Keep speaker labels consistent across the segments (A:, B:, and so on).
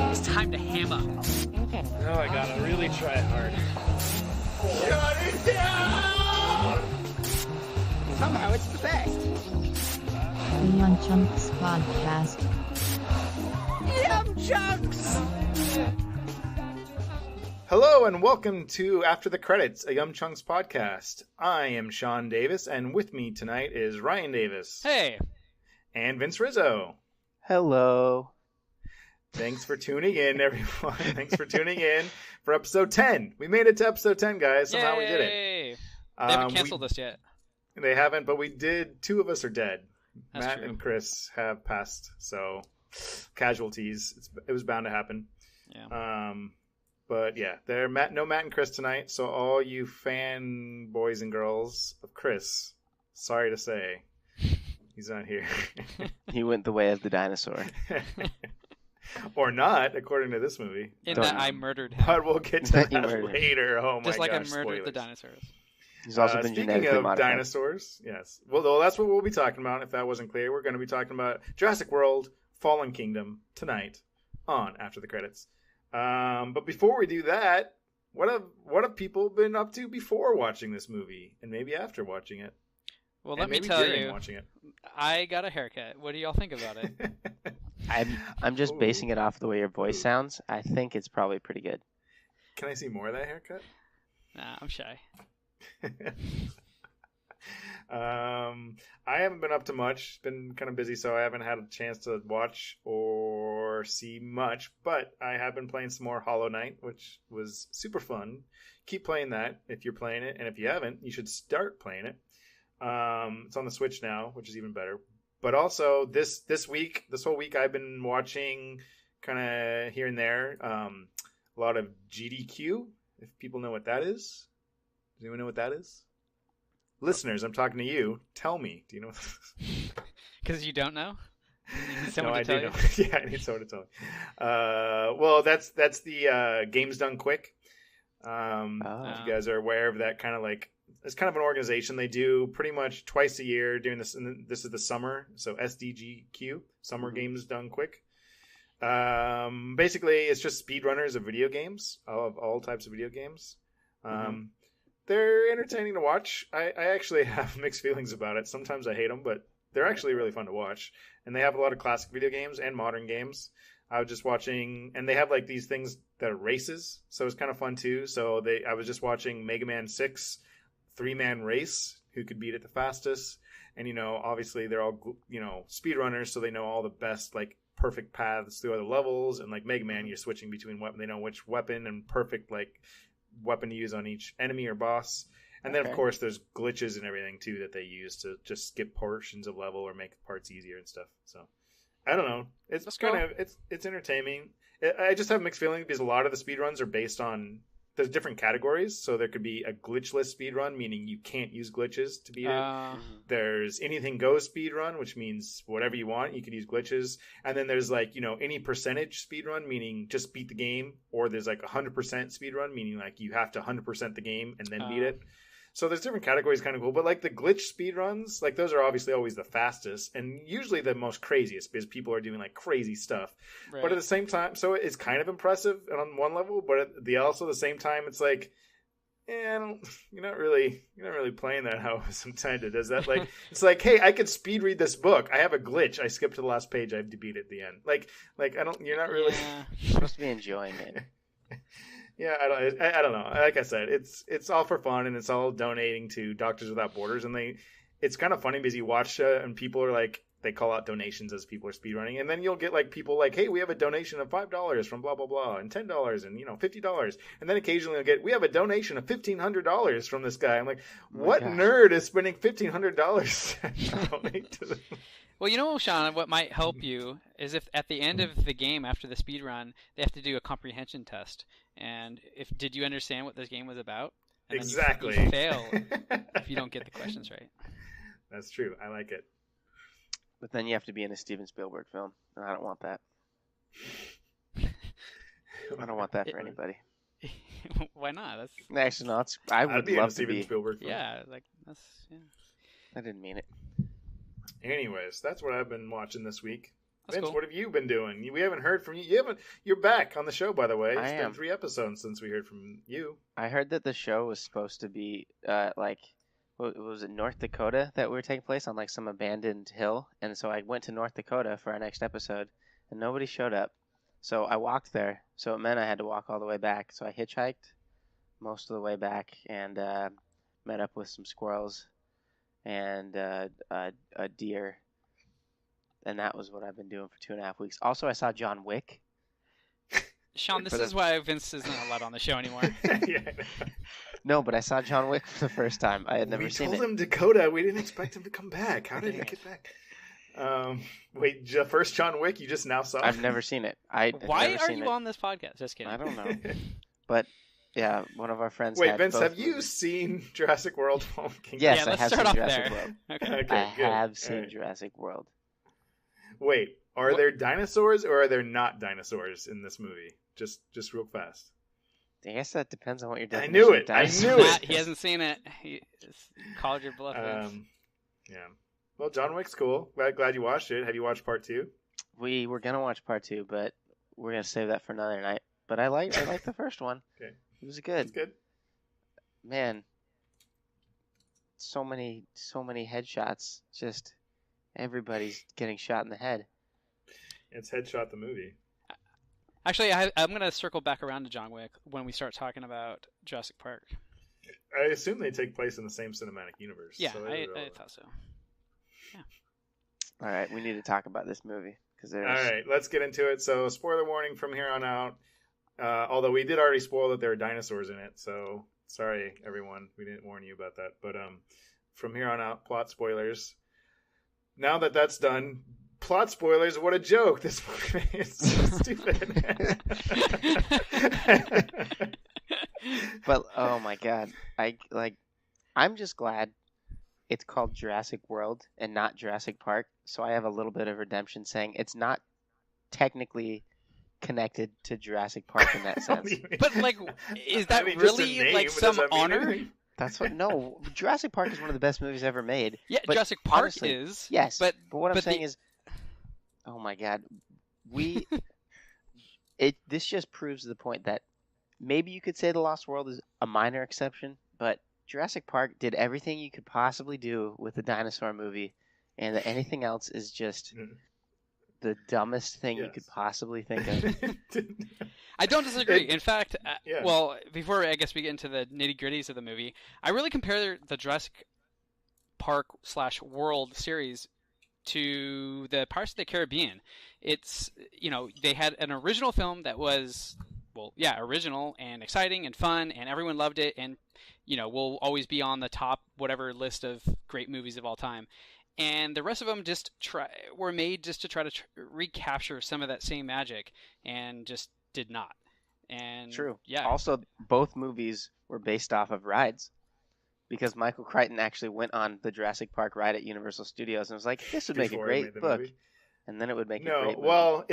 A: It's time to hammer.
B: Now I gotta really try hard.
C: Shut it down! Somehow it's the best.
D: Yum Chunks Podcast.
C: Yum Chunks!
E: Hello and welcome to After the Credits, a Yum Chunks podcast. I am Sean Davis, and with me tonight is Ryan Davis.
A: Hey.
E: And Vince Rizzo.
F: Hello.
E: Thanks for tuning in, everyone. Thanks for tuning in for episode 10. We made it to episode 10, guys. Somehow we did it.
A: They haven't canceled us yet.
E: They haven't, but we did. Two of us are dead.
A: That's
E: Matt
A: true.
E: and Chris have passed, so casualties. It was bound to happen.
A: Yeah.
E: But yeah, no Matt and Chris tonight. So all you fan boys and girls of Chris, sorry to say, he's not here.
F: He went the way of the dinosaur.
E: Or not, according to this movie.
A: I murdered him.
E: But we'll get to that later. Oh my
A: Just like
E: gosh,
A: I murdered
E: spoilers.
A: the dinosaurs.
F: He's also been
E: Speaking
F: genetically
E: of
F: modified.
E: dinosaurs, yes. Well, that's what we'll be talking about. If that wasn't clear, we're going to be talking about Jurassic World: Fallen Kingdom tonight on After the Credits. But before we do that, what have people been up to before watching this movie, and maybe after watching it?
A: Well,
E: And
A: let me
E: maybe
A: tell
E: during
A: you,
E: watching it.
A: I got a haircut. What do y'all think about it?
F: I'm just
E: Ooh.
F: basing it off the way your voice sounds. I think it's probably pretty good.
E: Can I see more of that haircut?
A: Nah, I'm shy.
E: I haven't been up to much. Been kind of busy, so I haven't had a chance to watch or see much. But I have been playing some more Hollow Knight, which was super fun. Keep playing that if you're playing it, and if you haven't, you should start playing it. It's on the Switch now, which is even better. But also this whole week, I've been watching kind of here and there a lot of GDQ. If people know what that is. Does anyone know what that is? Listeners, I'm talking to you. Tell me. Do you know?
A: Because you don't know? You need someone
E: No,
A: to tell
E: I do
A: you?
E: know. Yeah, I need someone to tell me. Well, that's the Games Done Quick. If you guys are aware of that, kind of like it's kind of an organization. They do pretty much twice a year doing this. And this is the summer, so SDGQ, Summer Games Done Quick. Basically, it's just speedrunners of video games, of all types of video games. They're entertaining to watch. I actually have mixed feelings about it. Sometimes I hate them, but they're actually really fun to watch. And they have a lot of classic video games and modern games. I was just watching, and they have like these things that are races, so it's kind of fun too. So I was just watching Mega Man 6 3-man race, who could beat it the fastest. And obviously they're all speedrunners, so they know all the best like perfect paths through other levels. And like Mega Man, you're switching between weapon. They know which weapon and perfect like weapon to use on each enemy or boss. And then of course there's glitches and everything too that they use to just skip portions of level or make parts easier and stuff. So I don't know, it's it's entertaining. I just have mixed feelings because a lot of the speedruns are based on there's different categories. So there could be a glitchless speedrun, meaning you can't use glitches to beat it. There's anything goes speedrun, which means whatever you want, you can use glitches. And then there's like, any percentage speedrun, meaning just beat the game. Or there's like 100% speedrun, meaning like you have to 100% the game and then beat it. So there's different categories, kind of cool. But like the glitch speedruns, like those are obviously always the fastest and usually the most craziest because people are doing like crazy stuff. Right. But at the same time, so it's kind of impressive on one level, but at the same time, it's like, you're not really playing that how sometimes it does that. Like it's like, hey, I could speed read this book. I have a glitch. I skipped to the last page. I have to beat it at the end. Like you're not really
F: You're supposed to be enjoying it.
E: Yeah, I don't know. Like I said, it's all for fun and it's all donating to Doctors Without Borders, and it's kind of funny because you watch and people are like they call out donations as people are speedrunning, and then you'll get like people like, hey, we have a donation of $5 from blah blah blah, and $10 and $50, and then occasionally you'll get we have a donation of $1,500 from this guy. I'm like, what nerd is spending $1,500 to donate to them?
A: Well, Sean, what might help you is if at the end of the game, after the speed run, they have to do a comprehension test. And did you understand what this game was about? And
E: exactly.
A: Then you fail if you don't get the questions right.
E: That's true. I like it.
F: But then you have to be in a Steven Spielberg film, and I don't want that. I don't want that for anybody.
A: Why not?
F: Actually, no. I would love to be.
E: Spielberg film.
A: Yeah,
F: I didn't mean it.
E: Anyways, that's what I've been watching this week.
A: That's
E: Vince,
A: cool.
E: what have you been doing? We haven't heard from you. You're back on the show, by the way. It's been
F: am.
E: 3 episodes since we heard from you.
F: I heard that the show was supposed to be like, what was it, North Dakota, that we were taking place on like some abandoned hill, and so I went to North Dakota for our next episode, and nobody showed up. So I walked there, so it meant I had to walk all the way back. So I hitchhiked most of the way back and met up with some squirrels and a deer, and that was what I've been doing for 2.5 weeks. Also, I saw John Wick.
A: Sean, this is why Vince isn't allowed on the show anymore.
E: Yeah.
F: No, but I saw John Wick for the first time. I had never
E: We
F: seen
E: told
F: it.
E: him Dakota. We didn't expect him to come back. How did he get back? Wait, first John Wick you just now saw?
F: I've never seen it.
A: Why are you on this podcast? Just kidding.
F: I don't know. But yeah, one of our friends.
E: Wait,
F: had
E: Vince,
F: both
E: have you
F: movies.
E: seen Jurassic World? Fallen Kingdom?
F: Yes,
A: Yeah,
F: I
A: let's
F: have
A: start
F: seen
A: off
F: Jurassic
A: there.
F: World.
A: Okay.
E: Okay,
F: I
E: good.
F: have seen
E: Alright.
F: Jurassic World.
E: Wait, are
A: What-
E: there dinosaurs or are there not dinosaurs in this movie? Just real fast.
F: I guess that depends on what you're doing.
E: I knew it. I knew it.
A: Matt, he hasn't seen it. He called your bluff. Vince.
E: Yeah. Well, John Wick's cool. Glad you watched it. Have you watched part 2?
F: We were gonna watch part 2, but we're gonna save that for another night. But I like the first one.
E: Okay.
F: It was good.
E: It's good.
F: Man, so many headshots. Just everybody's getting shot in the head.
E: It's Headshot the movie.
A: Actually, I'm going to circle back around to John Wick when we start talking about Jurassic Park.
E: I assume they take place in the same cinematic universe.
A: Yeah,
E: so
A: I thought so.
F: All right, we need to talk about this movie because there's.
E: All right, let's get into it. So, spoiler warning from here on out. Although we did already spoil that there are dinosaurs in it, so sorry everyone, we didn't warn you about that. But from here on out, plot spoilers. Now that that's done, plot spoilers. What a joke! This movie is so stupid.
F: But oh my god, I'm just glad it's called Jurassic World and not Jurassic Park. So I have a little bit of redemption saying it's not technically connected to Jurassic Park in that sense.
A: But like, is that
E: I mean, just a
A: really
E: name,
A: like
E: does
A: some
E: that mean
A: honor?
E: anything?
F: That's what. No, Jurassic Park is one of the best movies ever made.
A: Yeah,
F: But
A: Jurassic Park
F: honestly,
A: is.
F: Yes,
A: but
F: what I'm
A: but
F: saying is, oh my god, this just proves the point that maybe you could say The Lost World is a minor exception, but Jurassic Park did everything you could possibly do with a dinosaur movie, and that anything else is just the dumbest thing you could
E: Yes.
F: possibly think of.
A: I don't disagree. In fact,
E: yeah.
A: well, before I guess we get into the nitty gritties of the movie, I really compare the Jurassic Park / World series to the Pirates of the Caribbean. It's, they had an original film that was, original and exciting and fun, and everyone loved it, and, will always be on the top whatever list of great movies of all time. And the rest of them just were made just to try to recapture some of that same magic, and just did not. And
F: True.
A: yeah.
F: Also, both movies were based off of rides, because Michael Crichton actually went on the Jurassic Park ride at Universal Studios and was like, "This would make a
E: Before he made
F: great
E: the
F: book,"
E: movie.
F: and then it would make a
E: No,
F: great movie.
E: well,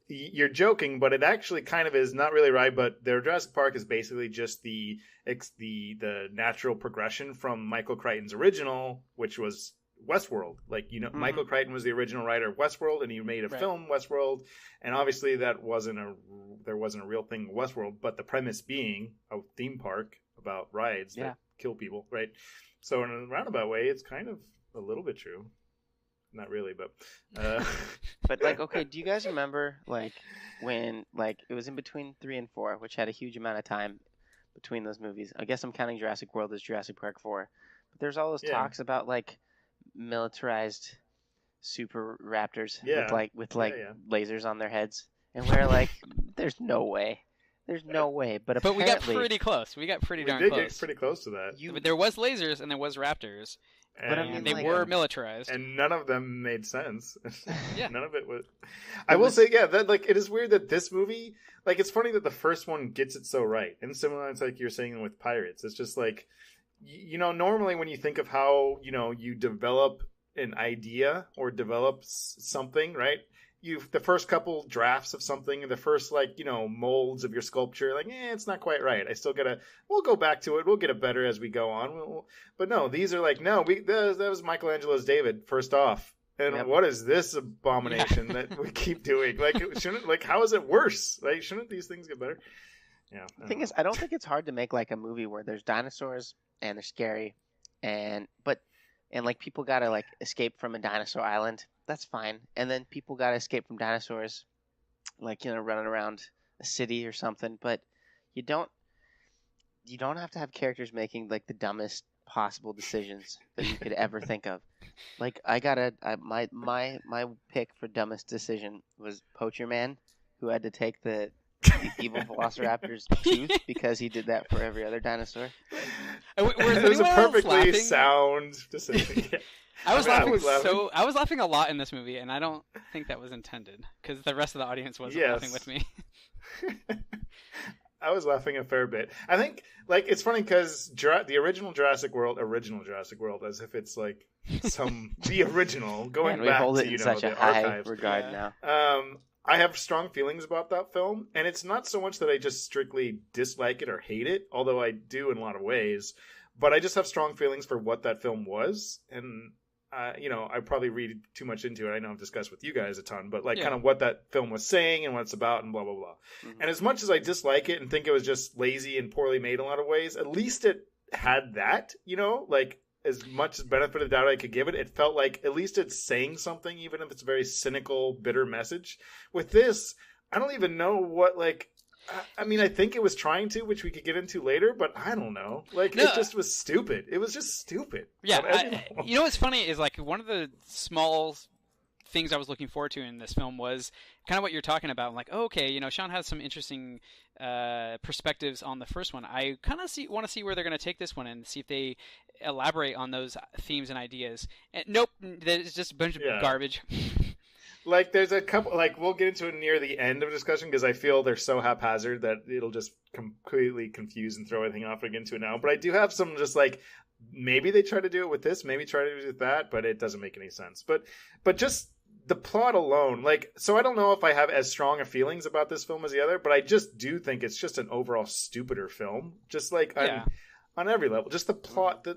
E: you're joking, but it actually kind of is not really right. But their Jurassic Park is basically just the natural progression from Michael Crichton's original, which was Westworld. Michael Crichton was the original writer of Westworld, and he made a film, Westworld, and obviously there wasn't a real thing, Westworld, but the premise being a theme park about rides that kill people, right? So in a roundabout way, it's kind of a little bit true. Not really, but
F: But okay, do you guys remember when it was in between 3 and 4, which had a huge amount of time between those movies? I guess I'm counting Jurassic World as Jurassic Park 4. But there's all those talks about militarized super raptors with lasers on their heads, and we're like, there's no way. There's no way. But
A: we got
F: apparently,
A: pretty close. We got pretty darn
E: did
A: close.
E: get pretty close to that.
A: But there was lasers and there was raptors.
F: But I
E: And-
F: mean,
A: They were militarized.
E: and none of them made sense.
A: Yeah.
E: None of it was. I will say, that it is weird that this movie, it's funny that the first one gets it so right, and similar to you're saying with Pirates, it's just normally when you think of how you develop an idea or develop something, right? The first couple drafts of something, the first molds of your sculpture, it's not quite right. We'll go back to it. We'll get it better as we go on. But no, these are that was Michelangelo's David first off, And
F: Yep.
E: what is this abomination that we keep doing? Like, how is it worse? Like, shouldn't these things get better? Yeah.
F: The thing is, I don't think it's hard to make like a movie where there's dinosaurs and they're scary, and like people gotta like escape from a dinosaur island. That's fine. And then people gotta escape from dinosaurs, like running around a city or something. But you don't have to have characters making like the dumbest possible decisions that you could ever think of. Like my pick for dumbest decision was Poacher Man, who had to take the evil velociraptor's tooth because he did that for every other dinosaur.
E: It was a perfectly sound decision. Yeah.
A: I was laughing a lot in this movie, and I don't think that was intended because the rest of the audience wasn't laughing with me.
E: I was laughing a fair bit. I think, like, it's funny because the original Jurassic World, as if it's like the original going
F: we
E: back
F: hold it
E: to
F: in such a high
E: archives.
F: regard now.
E: I have strong feelings about that film, and it's not so much that I just strictly dislike it or hate it, although I do in a lot of ways. But I just have strong feelings for what that film was, and I probably read too much into it. I know I've discussed with you guys a ton, but kind of what that film was saying and what it's about and blah, blah, blah. Mm-hmm. And as much as I dislike it and think it was just lazy and poorly made in a lot of ways, at least it had that, like as much as benefit of the doubt I could give it, it felt like at least it's saying something, even if it's a very cynical, bitter message. With this, I don't even know what, I mean, I think it was trying to, which we could get into later, but I don't know. It just was stupid. It was just stupid.
A: Yeah. You know what's funny is, one of the small things I was looking forward to in this film was kind of what you're talking about. I'm like, oh, okay, Sean has some interesting perspectives on the first one. I kind of want to see where they're going to take this one and see if they elaborate on those themes and ideas. And nope, there's just a bunch of garbage.
E: There's a couple, we'll get into it near the end of the discussion because I feel they're so haphazard that it'll just completely confuse and throw everything off. We'll get into it now. But I do have some just maybe they try to do it with this, maybe try to do it with that, but it doesn't make any sense. But just the plot alone, so I don't know if I have as strong of feelings about this film as the other, but I just do think it's just an overall stupider film. Just on every level, just the plot that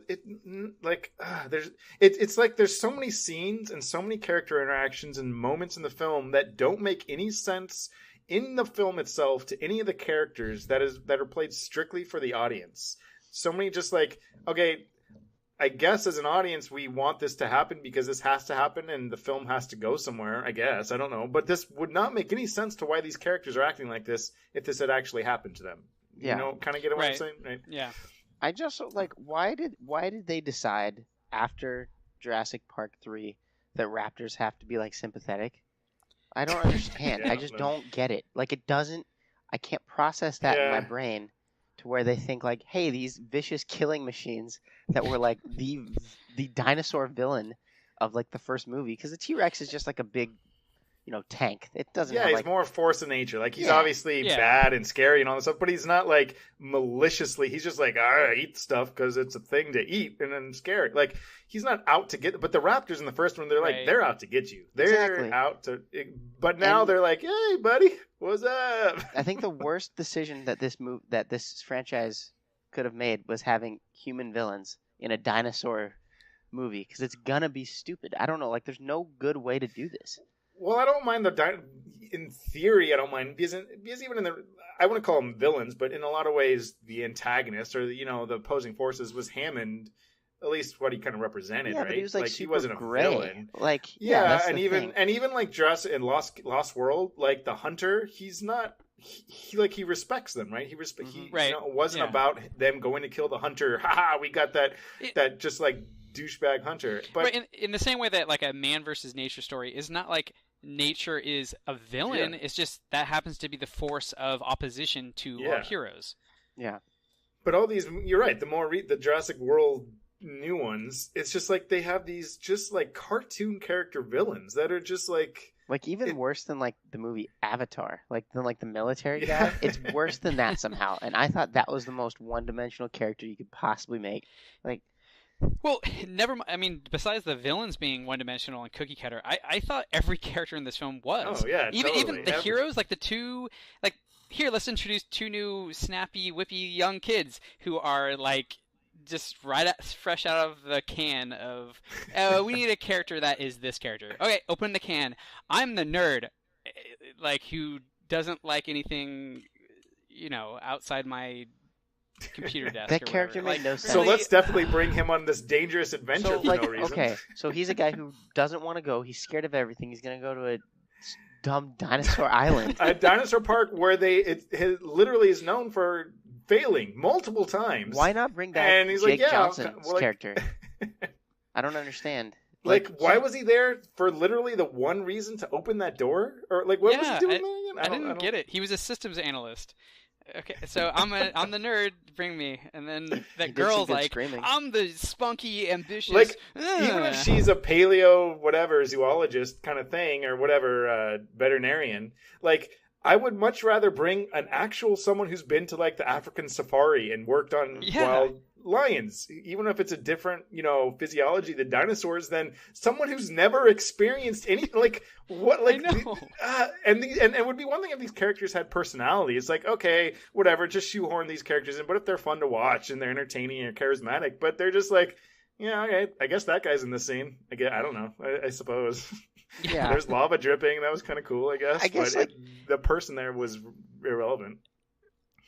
E: it's like there's so many scenes and so many character interactions and moments in the film that don't make any sense in the film itself to any of the characters that are played strictly for the audience. So many just okay, I guess as an audience we want this to happen because this has to happen and the film has to go somewhere, I guess. I don't know. But this would not make any sense to why these characters are acting like this if this had actually happened to them.
F: Yeah.
E: Kind of get what I'm saying? Right?
A: Yeah.
F: I just why did they decide after Jurassic Park 3 that raptors have to be sympathetic? I don't understand. I just don't get it. I can't process that in my brain to where they think hey, these vicious killing machines that were the dinosaur villain of the first movie, because the T-Rex is just a big tank. It doesn't have,
E: he's more force of nature. He's obviously bad and scary and all this stuff, but he's not maliciously. He's just I eat stuff because it's a thing to eat and then scary. He's not out to get. But the raptors in the first one, they're they're out to get you. They're out to. But now they're hey, buddy, what's up?
F: I think the worst decision that this franchise could have made was having human villains in a dinosaur movie, because it's gonna be stupid. I don't know. There's no good way to do this.
E: Well, I don't mind in theory, I don't mind because even in I wouldn't call them villains, but in a lot of ways, the antagonist or the opposing forces was Hammond, at least what he kind of represented, right?
F: But he was
E: he wasn't a
F: gray.
E: villain. And even Jurassic and Lost World, the hunter, he's not. He respects them, right? He it wasn't about them going to kill the hunter. Ha! We got that just douchebag hunter. But
A: in the same way that a man versus nature story is not nature is a villain. Yeah. It's just that happens to be the force of opposition to our heroes.
F: Yeah.
E: But all these, you're right. The more the Jurassic World new ones, it's just they have these just cartoon character villains that are just
F: even worse than the movie Avatar, than the military guy. It's worse than that somehow. And I thought that was the most one-dimensional character you could possibly make.
A: Well, never mind. I mean, besides the villains being one-dimensional and cookie-cutter, I thought every character in this film was.
E: Oh, yeah,
A: even the heroes, the two, here, let's introduce two new snappy, whippy young kids who are, just fresh out of the can of, we need a character that is this character. Okay, open the can. I'm the nerd, like, who doesn't like anything, outside my computer desk.
F: That
A: or
F: character
A: whatever.
F: made no sense.
E: So let's definitely bring him on this dangerous adventure
F: So,
E: for
F: like,
E: no reason.
F: okay, so he's a guy who doesn't want to go. He's scared of everything. He's gonna go to a dumb dinosaur island.
E: A dinosaur park where it literally is known for failing multiple times.
F: Why not bring back
E: And he's
F: Jake
E: like, yeah,
F: Johnson's
E: well, like-
F: character? I don't understand.
E: Like, why was he there for literally the one reason to open that door? Or, like, what was he doing there again?
A: I didn't get it. He was a systems analyst. Okay, so I'm the nerd. Bring me, and then
F: He
A: that
F: did some
A: girl's
F: good
A: like,
F: screaming.
A: I'm the spunky, ambitious.
E: Like, even if she's a paleo whatever zoologist kind of thing or whatever veterinarian, like, I would much rather bring an actual someone who's been to, like, the African safari and worked on wild lions, even if it's a different, physiology than dinosaurs, than someone who's never experienced any, like, what, like,
A: I know.
E: and it would be one thing if these characters had personality. It's like, okay, whatever, just shoehorn these characters in, but if they're fun to watch and they're entertaining and charismatic, but they're just like, yeah, okay, I guess that guy's in this scene. I don't know, I suppose.
F: Yeah.
E: There's lava dripping. That was kind of cool, I guess. But
F: like,
E: the person there was irrelevant.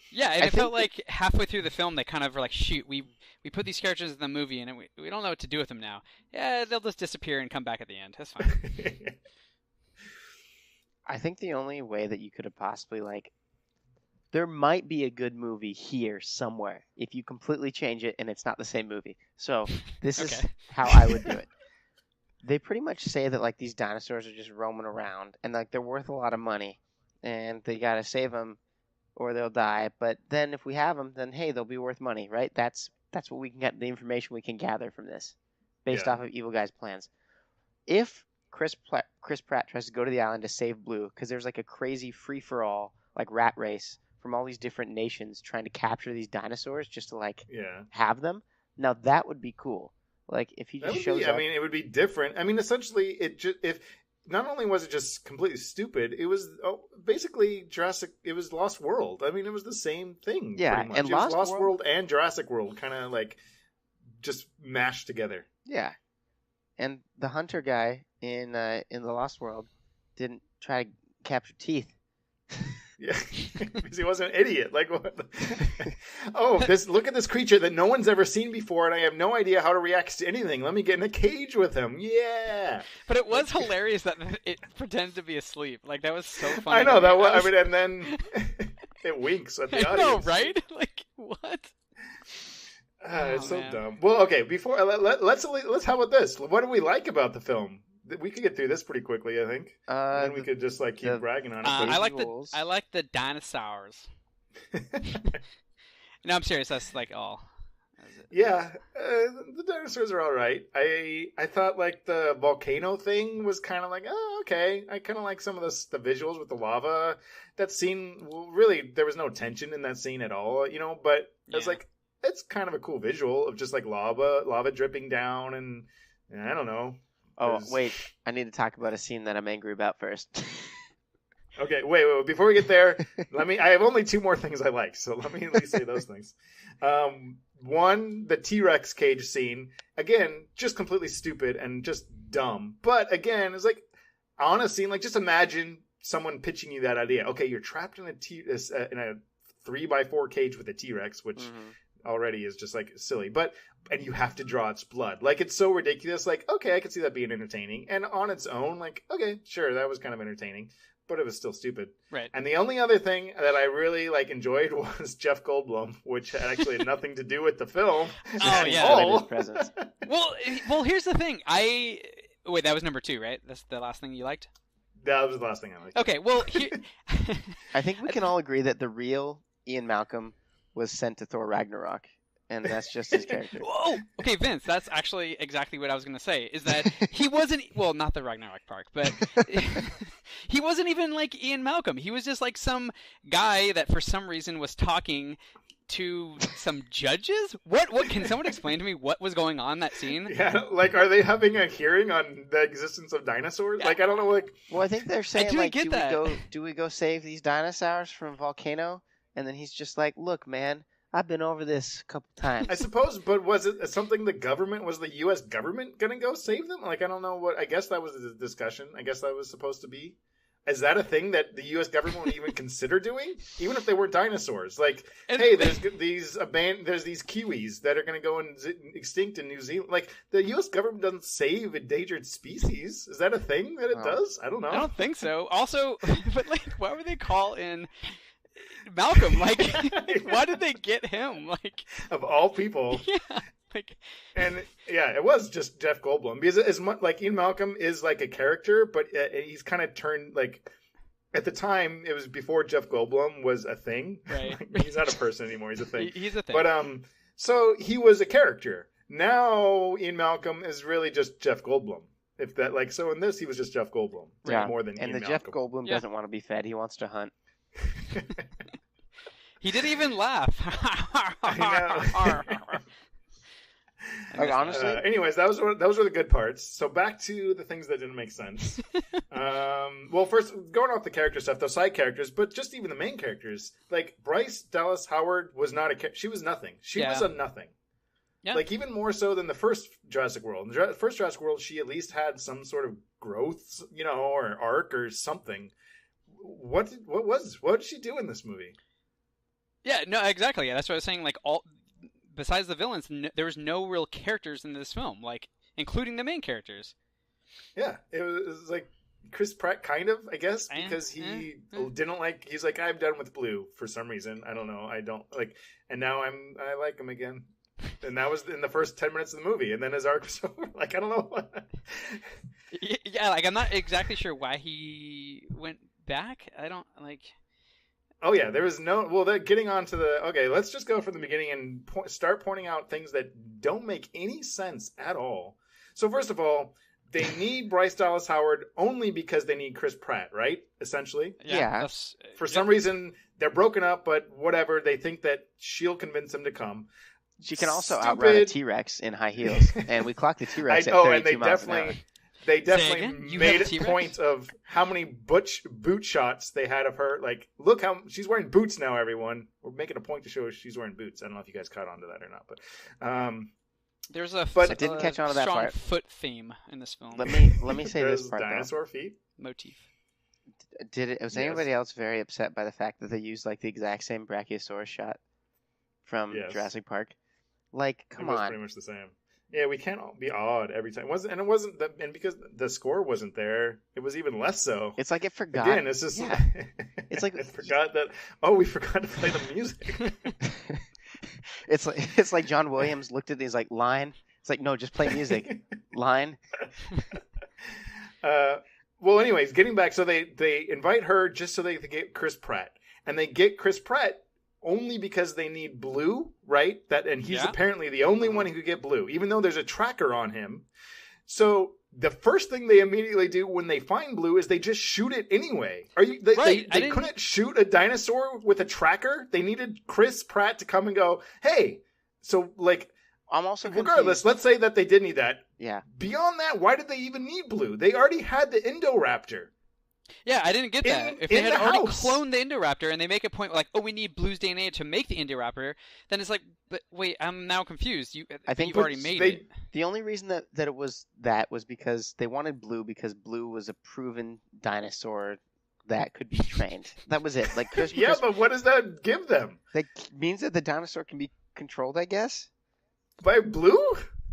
A: Yeah, and
F: I
A: it felt
F: think
A: like halfway through the film they kind of were like, shoot, we put these characters in the movie and we don't know what to do with them now. Yeah, they'll just disappear and come back at the end. That's fine.
F: I think the only way that you could have possibly, like, there might be a good movie here somewhere if you completely change it and it's not the same movie. So this is
A: Okay.
F: how I would do it. They pretty much say that, like, these dinosaurs are just roaming around and, like, they're worth a lot of money and they gotta save them or they'll die. But then if we have them, then hey, they'll be worth money, right? That's what we can get, the information we can gather from this based off of Evil Guy's plans. If Chris Pratt tries to go to the island to save Blue because there's, like, a crazy free-for-all, like, rat race from all these different nations trying to capture these dinosaurs just to, like, have them, now that would be cool. Like, if he just shows up...
E: I mean, it would be different. I mean, essentially, not only was it just completely stupid, it was basically it was Lost World. I mean, it was the same thing.
F: Yeah,
E: pretty much.
F: and
E: it was Lost World and Jurassic World kind of, like, just mashed together.
F: Yeah. And the hunter guy in the Lost World didn't try to capture teeth.
E: Yeah, because he wasn't an idiot. Like, what? Look at this creature that no one's ever seen before, and I have no idea how to react to anything. Let me get in a cage with him. Yeah.
A: But it was hilarious that it pretended to be asleep. Like, that was so funny.
E: I know that was. I mean, and then it winks at the
A: I know,
E: audience.
A: right? Like, what?
E: It's so
A: man.
E: dumb. Well, okay. Before let's how about this? What do we like about the film? We could get through this pretty quickly, I think. And then we could just, like, keep bragging on it.
A: I like the dinosaurs. No, I'm serious. That's, like, all.
E: Yeah, the dinosaurs are all right. I thought, like, the volcano thing was kind of like, oh, okay. I kind of like some of the visuals with the lava. That scene, well, really, there was no tension in that scene at all, but it was like, it's kind of a cool visual of just, like, lava dripping down, and I don't know.
F: Oh, wait. I need to talk about a scene that I'm angry about first.
E: Okay, wait. Before we get there, I have only two more things I like, so let me at least say those things. One, the T-Rex cage scene. Again, just completely stupid and just dumb. But again, it's like, on a scene, like, just imagine someone pitching you that idea. Okay, you're trapped in a 3x4 cage with a T-Rex, which already is just, like, silly. And you have to draw its blood. Like, it's so ridiculous. Like, okay, I could see that being entertaining. And on its own, like, okay, sure, that was kind of entertaining. But it was still stupid.
A: Right.
E: And the only other thing that I really, like, enjoyed was Jeff Goldblum, which had actually had nothing to do with the film.
A: Oh, yeah.
F: Presence.
A: Well, here's the thing. Wait, that was number 2, right? That's the last thing you liked?
E: That was the last thing I liked.
A: Okay, well,
F: I think we can all agree that the real Ian Malcolm was sent to Thor Ragnarok. And that's just his character.
A: Whoa! Okay, Vince, that's actually exactly what I was going to say, is that he wasn't, well, not the Ragnarok Park, but he wasn't even like Ian Malcolm. He was just like some guy that for some reason was talking to some judges? What can someone explain to me what was going on in that scene?
E: Yeah, like, are they having a hearing on the existence of dinosaurs?
A: Yeah.
E: Like, I don't know, like...
F: Well, I think they're saying,
A: didn't
F: like,
A: get that.
F: do we go save these dinosaurs from a volcano? And then he's just like, look, man, I've been over this a couple times.
E: I suppose, but was it something the U.S. government going to go save them? Like, I don't know what, I guess that was the discussion. I guess that was supposed to be. Is that a thing that the U.S. government would even consider doing? Even if they were dinosaurs? Like, hey, there's these kiwis that are going to go extinct in New Zealand. Like, the U.S. government doesn't save endangered species. Is that a thing that it does? I don't know.
A: I don't think so. Also, but like, why would they call in Malcolm? Like, why did they get him? Like,
E: of all people.
A: Yeah.
E: And yeah, it was just Jeff Goldblum, because as much like Ian Malcolm is like a character, but he's kind of turned, like, at the time it was before Jeff Goldblum was a thing.
A: Right.
E: Like, he's not a person anymore; he's a thing.
A: He's a thing.
E: But so he was a character. Now Ian Malcolm is really just Jeff Goldblum. If that, like, so in this he was just Jeff Goldblum, more than
F: and
E: Ian
F: the
E: Malcolm.
F: Jeff Goldblum doesn't want to be fed; he wants to hunt.
A: He didn't even laugh.
E: I know.
F: Like, honestly.
E: Anyways, those were the good parts. So back to the things that didn't make sense. Well, first, going off the character stuff, those side characters, but just even the main characters, like Bryce Dallas Howard was not she was nothing. She was a nothing.
A: Yeah.
E: Like, even more so than the first Jurassic World. In the first Jurassic World, she at least had some sort of growth, or arc or something. What did she do in this movie?
A: Yeah, no, exactly. Yeah, that's what I was saying. Like, besides the villains, there was no real characters in this film, like, including the main characters.
E: Yeah, it was like Chris Pratt, kind of, I guess, because he didn't like. He's like, I'm done with Blue for some reason. I don't know. I don't like, and now I like him again. And that was in the first 10 minutes of the movie, and then his arc was over. Like, I don't know.
A: Yeah, like, I'm not exactly sure why he went back. I don't like.
E: Oh yeah, there was no. Well, they're getting on to the. Okay, let's just go from the beginning and start pointing out things that don't make any sense at all. So first of all, they need Bryce Dallas Howard only because they need Chris Pratt, right? Essentially.
F: Yeah.
E: For some reason, they're broken up, but whatever. They think that she'll convince him to come.
F: She can also outrun a T-Rex in high heels, and we clocked the T-Rex at 32 miles an hour.
E: They definitely made a point of how many boot shots they had of her. Like, look how she's wearing boots now, everyone. We're making a point to show she's wearing boots. I don't know if you guys caught on to that or not, but
A: there's
F: I didn't catch on to that
A: strong
F: part.
A: Foot theme in this film.
F: Let me say this part,
E: dinosaur feet
A: motif.
F: Was anybody else very upset by the fact that they used like the exact same Brachiosaurus shot from Jurassic Park? Like, come on.
E: It was pretty much the same. Yeah, we can't all be odd every time. And because the score wasn't there, it was even less so.
F: It's like it forgot.
E: Again, it's just
F: it's like
E: it forgot that. Oh, we forgot to play the music.
F: It's like John Williams looked at these like line. It's like, no, just play music. Line.
E: Well, anyways, getting back, so they invite her just so they can get Chris Pratt, and they get Chris Pratt only because they need Blue, right? And he's apparently the only one who could get Blue, even though there's a tracker on him. So the first thing they immediately do when they find Blue is they just shoot it anyway. They couldn't shoot a dinosaur with a tracker? They needed Chris Pratt to come and go, hey, so like,
F: I'm also
E: regardless, let's say that they did need that.
F: Yeah.
E: Beyond that, why did they even need Blue? They already had the Indoraptor.
A: Yeah, I didn't get that. If they had already cloned the Indoraptor and they make a point like, oh, we need Blue's DNA to make the Indoraptor, then it's like, but wait, I'm now confused. I think you've already made it.
F: The only reason that it was because they wanted Blue because Blue was a proven dinosaur that could be trained. That was it. Like
E: but what does that give them?
F: That means that the dinosaur can be controlled, I guess.
E: By Blue?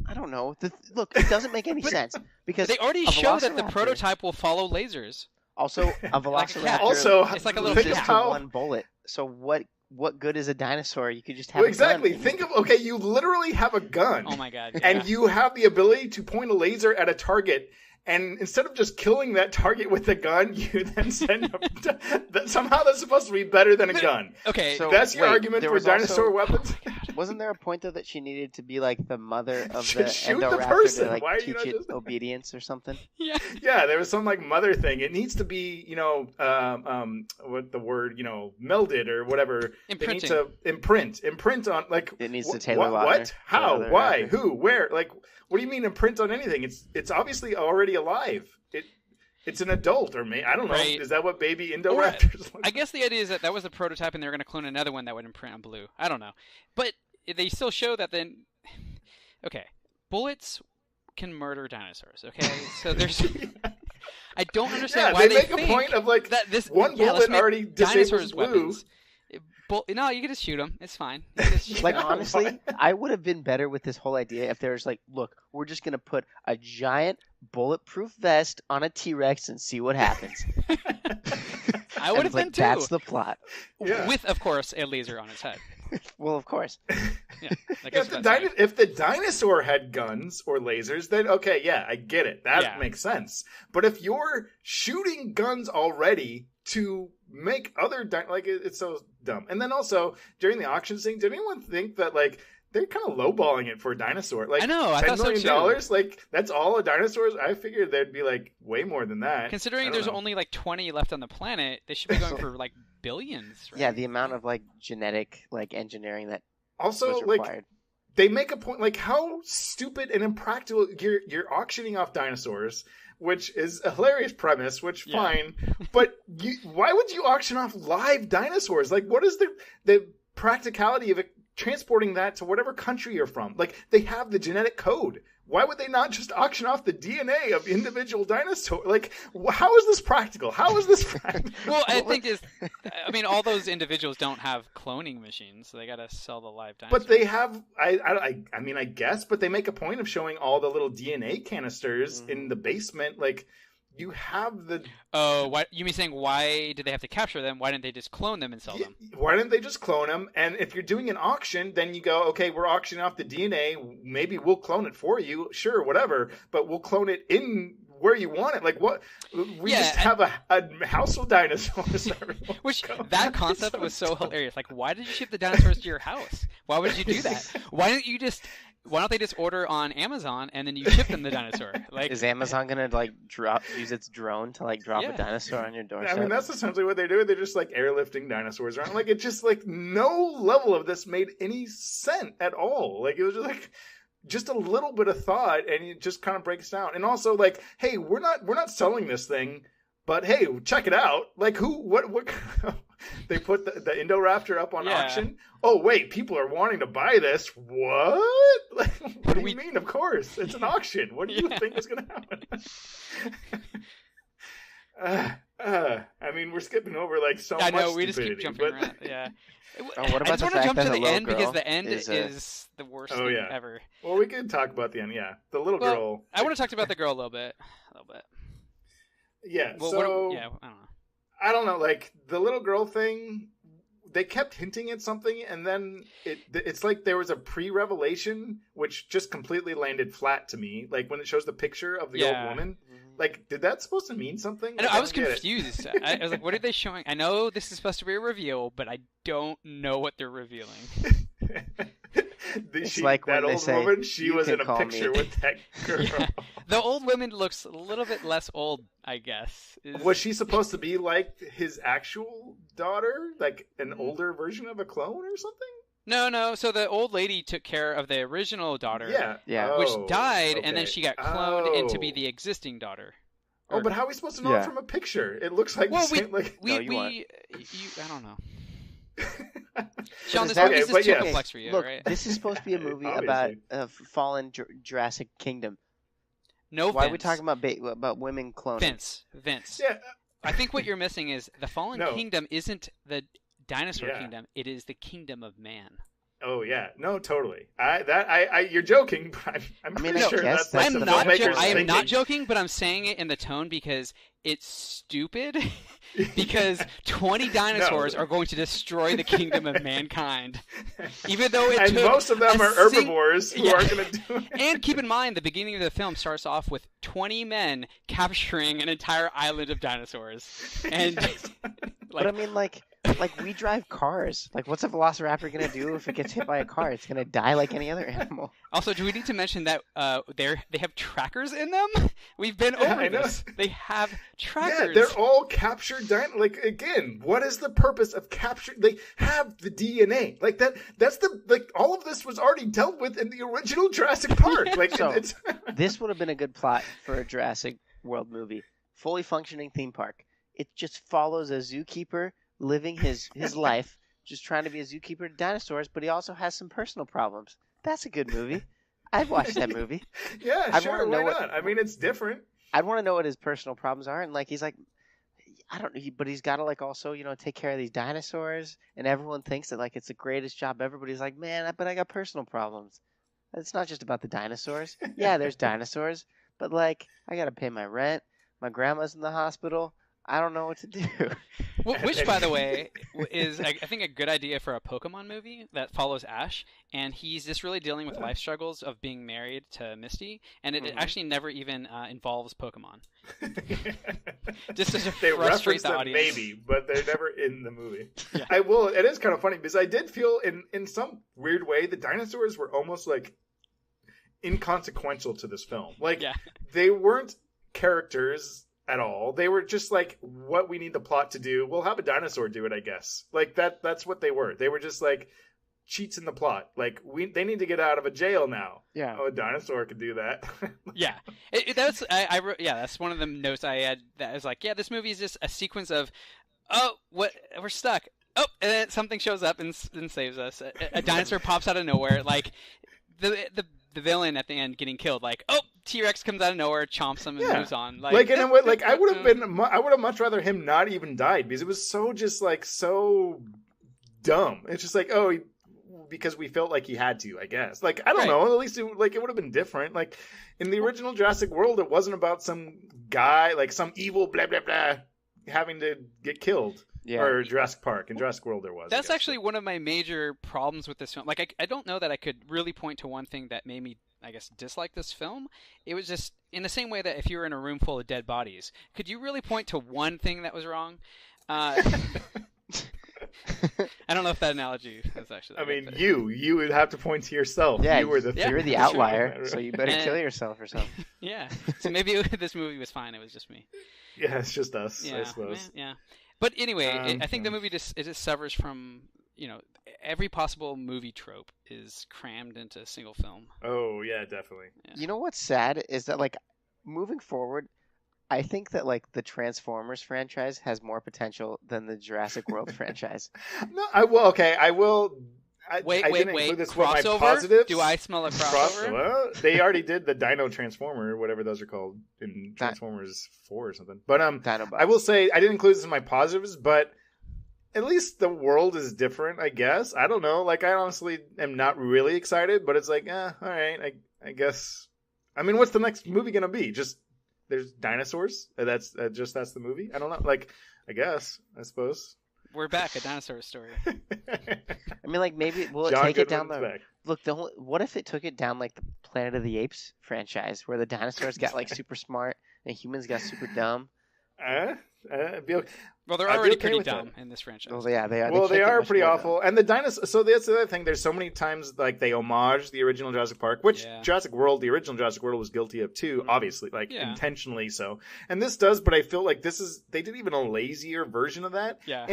F: I don't know. Look, it doesn't make any sense because
A: they already show that the prototype will follow lasers.
F: Also, a velociraptor
A: it's like a little
F: loses to one bullet. So what good is a dinosaur? You could just have
E: exactly.
F: a gun.
E: Think of you literally have a gun.
A: Oh my god! Yeah.
E: And you have the ability to point a laser at a target. And instead of just killing that target with a gun, you then send somehow that's supposed to be better than a gun.
A: Okay,
E: so that's your argument for dinosaur weapons.
F: Wasn't there a point though that she needed to be like the mother of the
E: Indoraptor
F: to like teach it obedience or something?
E: Yeah, there was some like mother thing. It needs to be what the word melded or whatever.
A: Imprinting.
E: They need to imprint on like.
F: It needs to Taylor
E: what? How? Why? Raptor. Who? Where? Like. What do you mean imprint on anything? It's obviously already alive. It's an adult, or I don't know.
A: Right.
E: Is that what baby Indoraptors look
A: I guess the idea is that was the prototype, and they were going to clone another one that would imprint on blue. I don't know, but they still show that then. Okay, bullets can murder dinosaurs. Okay, so there's. I don't understand why
E: they make
A: think
E: a point of like
A: that this
E: one bullet already disables blue.
A: Weapons. No, you can just shoot them. It's fine.
F: Like, honestly, I would have been better with this whole idea if there's like, look, we're just going to put a giant bulletproof vest on a T-Rex and see what happens.
A: I would have been too.
F: That's the plot.
E: Yeah.
A: With, of course, a laser on its head.
F: Well, of course.
A: Yeah.
E: If the dinosaur had guns or lasers, then okay, yeah, I get it. That makes sense. But if you're shooting guns already to make other it's so dumb. And then also during the auction scene, did anyone think that like they're kind of lowballing it for a dinosaur? Like,
A: I know, I
E: $10
A: thought
E: million,
A: so too.
E: like that's all a dinosaur. I figured there'd be like way more than that.
A: Considering there's only like 20 left on the planet, they should be going for like billions. Right?
F: Yeah, the amount of like genetic like engineering that
E: also
F: was required.
E: Like they make a point like how stupid and impractical you're auctioning off dinosaurs, which is a hilarious premise, which fine, but why would you auction off live dinosaurs? Like, what is the practicality of it, transporting that to whatever country you're from? Like, they have the genetic code. Why would they not just auction off the DNA of individual dinosaurs? Like, how is this practical? How is this practical?
A: Well, I think all those individuals don't have cloning machines, so they got to sell the live dinosaurs.
E: But they have, I guess, but they make a point of showing all the little DNA canisters in the basement. Like, you have the...
A: Oh, you mean saying why did they have to capture them? Why didn't they just clone them and sell them?
E: Why didn't they just clone them? And if you're doing an auction, then you go, okay, we're auctioning off the DNA. Maybe we'll clone it for you. Sure, whatever. But we'll clone it in where you want it. Like, what? We just have a house of dinosaurs.
A: That concept was so hilarious. Like, why did you ship the dinosaurs to your house? Why would you do that? Why don't they just order on Amazon and then you ship them the dinosaur? Like,
F: is Amazon gonna like use its drone to like drop a dinosaur on your doorstep?
E: I mean, that's essentially what they do. They're just like airlifting dinosaurs around. Like, it just like no level of this made any sense at all. Like, it was just like just a little bit of thought, and it just kind of breaks down. And also, like, hey, we're not selling this thing, but hey, check it out. Like, what? They put the Indoraptor up on auction. Oh wait, people are wanting to buy this. What? Like, what do you mean? Of course, it's an auction. What do you think is going to happen? I mean, we're skipping over like so much. I know we just keep jumping around.
A: Yeah.
F: What about
A: I just want to jump to the end because the end is the worst thing ever.
E: Well, we could talk about the end. Yeah, the little girl.
A: I want to talk about the girl a little bit.
E: Yeah.
A: Well,
E: so
A: I don't know.
E: I don't know, like, the little girl thing, they kept hinting at something, and then it's like there was a pre-revelation, which just completely landed flat to me. Like, when it shows the picture of the old woman, like, did that supposed to mean something?
A: I was confused. I was like, what are they showing? I know this is supposed to be a reveal, but I don't know what they're revealing.
F: Like
E: that
F: when
E: old woman, she was in a picture with that girl.
A: Yeah. The old woman looks a little bit less old, I guess.
E: Was she supposed to be like his actual daughter? Like an older version of a clone or something?
A: No. So the old lady took care of the original daughter, which died, and then she got cloned into be the existing daughter.
E: Oh, but how are we supposed to know it from a picture? It looks like the same.
A: I don't know. Sean, this movie is too complex for you,
F: Look,
A: right?
F: This is supposed to be a movie about a fallen Jurassic Kingdom.
A: No,
F: why are we talking about women cloning?
A: Vince.
E: Yeah.
A: I think what you're missing is the fallen kingdom isn't the dinosaur kingdom; it is the kingdom of man.
E: Oh yeah, no, totally. You're joking, but I'm pretty sure that's
A: I am not joking, but I'm saying it in the tone because it's stupid. Because 20 dinosaurs are going to destroy the kingdom of mankind, even though
E: most of them are herbivores who are going to do it.
A: And keep in mind, the beginning of the film starts off with 20 men capturing an entire island of dinosaurs, and
F: but I mean, like we drive cars. Like, what's a velociraptor gonna do if it gets hit by a car? It's gonna die like any other animal.
A: Also, do we need to mention that they have trackers in them? We've been over this. They have trackers.
E: Yeah, they're all captured. Like, again, what is the purpose of capturing? They have the DNA. Like that. That's all of this was already dealt with in the original Jurassic Park. Like,
F: so, this would have been a good plot for a Jurassic World movie. fully functioning theme park. It just follows a zookeeper living his life, just trying to be a zookeeper to dinosaurs, but he also has some personal problems. That's a good movie. I'd watch that movie.
E: Yeah, sure. Why not? I mean, it's different.
F: I'd want to know what his personal problems are, and like he's like, I don't know, but he's got to like also take care of these dinosaurs, and everyone thinks that like it's the greatest job ever, but he's like, man, but I got personal problems. It's not just about the dinosaurs. Yeah, there's dinosaurs, but like I got to pay my rent. My grandma's in the hospital. I don't know what to do.
A: Which, by the way, is I think a good idea for a Pokemon movie that follows Ash, and he's just really dealing with life struggles of being married to Misty, and it actually never even involves Pokemon. Just to
E: they
A: frustrate
E: reference
A: the
E: them
A: audience.
E: maybe, but they're never in the movie.
A: Yeah.
E: I will. It is kind of funny because I did feel in some weird way the dinosaurs were almost like inconsequential to this film. Like they weren't characters at all. They were just like what we need the plot to do. We'll have a dinosaur do it, I guess. Like that's what they were. They were just like cheats in the plot. Like they need to get out of a jail now.
F: Yeah.
E: Oh, a dinosaur could do that.
A: Yeah. That's one of the notes I had that was like, yeah, this movie is just a sequence of we're stuck. Oh, and then something shows up and saves us. A dinosaur pops out of nowhere, like the villain at the end getting killed. Like, oh, T-Rex comes out of nowhere, chomps him, and moves on. I would have much rather him not even died because it was so just like so dumb. It's just like because we felt like he had to, I guess. Like I don't know. At least it would have been different. Like in the original Jurassic World, it wasn't about some guy like some evil blah blah blah having to get killed. Yeah. Or Jurassic Park. In Jurassic World there was. That's actually one of my major problems with this film. Like, I don't know that I could really point to one thing that made me, I guess, dislike this film. It was just, in the same way that if you were in a room full of dead bodies, could you really point to one thing that was wrong? I don't know if that analogy is actually...
E: I mean, you would have to point to yourself.
F: Yeah,
E: you're
F: the outlier, so you better kill yourself or something.
A: Yeah, so maybe this movie was fine, it was just me.
E: Yeah, it's just us, I suppose.
A: Yeah. But anyway, I think the movie just suffers from, every possible movie trope is crammed into a single film.
E: Oh, yeah, definitely.
A: Yeah.
F: You know what's sad is that, like, moving forward, I think that, like, the Transformers franchise has more potential than the Jurassic World franchise.
E: No, I will.
A: Wait.
E: This
A: Crossover? Do I smell a crossover?
E: They already did the Dino Transformer, whatever those are called, in Transformers 4 or something. But I will say I didn't include this in my positives, but at least the world is different, I guess. I don't know. Like, I honestly am not really excited, but it's like, all right, I guess. I mean, what's the next movie gonna be? Just there's dinosaurs? That's the movie? I don't know. Like, I guess. I suppose.
A: We're back, a dinosaur story.
F: I mean, like, maybe will it take it down the... Look, what if it took it down, like, the Planet of the Apes franchise, where the dinosaurs got, like, super smart, and humans got super dumb?
A: Well, they're already pretty dumb in this franchise.
F: Well, yeah, they are.
E: Well, they are pretty awful. And the dinosaurs... So that's the other thing. There's so many times, like, they homage the original Jurassic Park, which the original Jurassic World was guilty of, too, obviously. Like, intentionally so. And this does, but I feel like they did even a lazier version of that.
A: Yeah.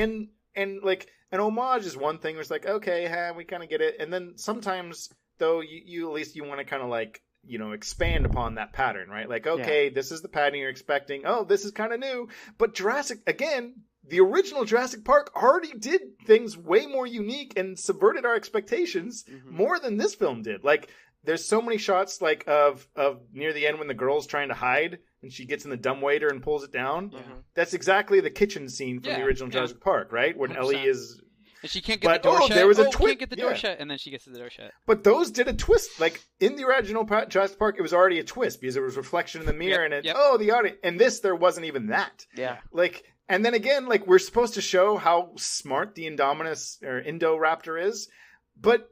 E: And like, an homage is one thing where it's like, okay, we kind of get it. And then sometimes, though, you at least you want to kind of like, expand upon that pattern, right? Like, okay, this is the pattern you're expecting. Oh, this is kind of new. But the original Jurassic Park already did things way more unique and subverted our expectations more than this film did. Like, there's so many shots like of near the end when the girl's trying to hide and she gets in the dumbwaiter and pulls it down. That's exactly the kitchen scene from the original Jurassic Park, right? When 100%. Ellie is...
A: And she can't get the door shut.
E: There was a twist.
A: Can't get the door shut, and then she gets the door shut.
E: But those did a twist. Like, in the original Jurassic Park, it was already a twist because there was reflection in the mirror and the audience. And this, there wasn't even that.
F: Yeah.
E: Like, and then again, like, we're supposed to show how smart the Indoraptor is, but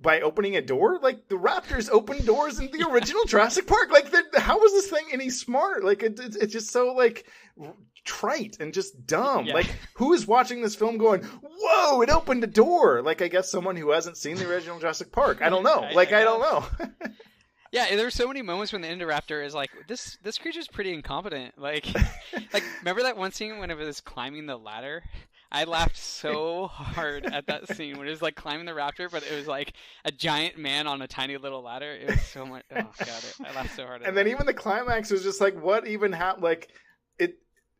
E: by opening a door, like, the raptors opened doors in the original Jurassic Park. Like, how was this thing any smarter? Like, it's just so, like, trite and just dumb. Like, who is watching this film going, whoa, it opened a door? Like, I guess someone who hasn't seen the original Jurassic Park. I don't know. I don't know.
A: Yeah, there's so many moments when the Indoraptor is like, this creature's pretty incompetent. Like, remember that one scene when it was climbing the ladder? I laughed so hard at that scene when it was like climbing the raptor, but it was like a giant man on a tiny little ladder. It was so much. Oh god, I laughed so hard.
E: And then even the climax was just like, what even happened? Like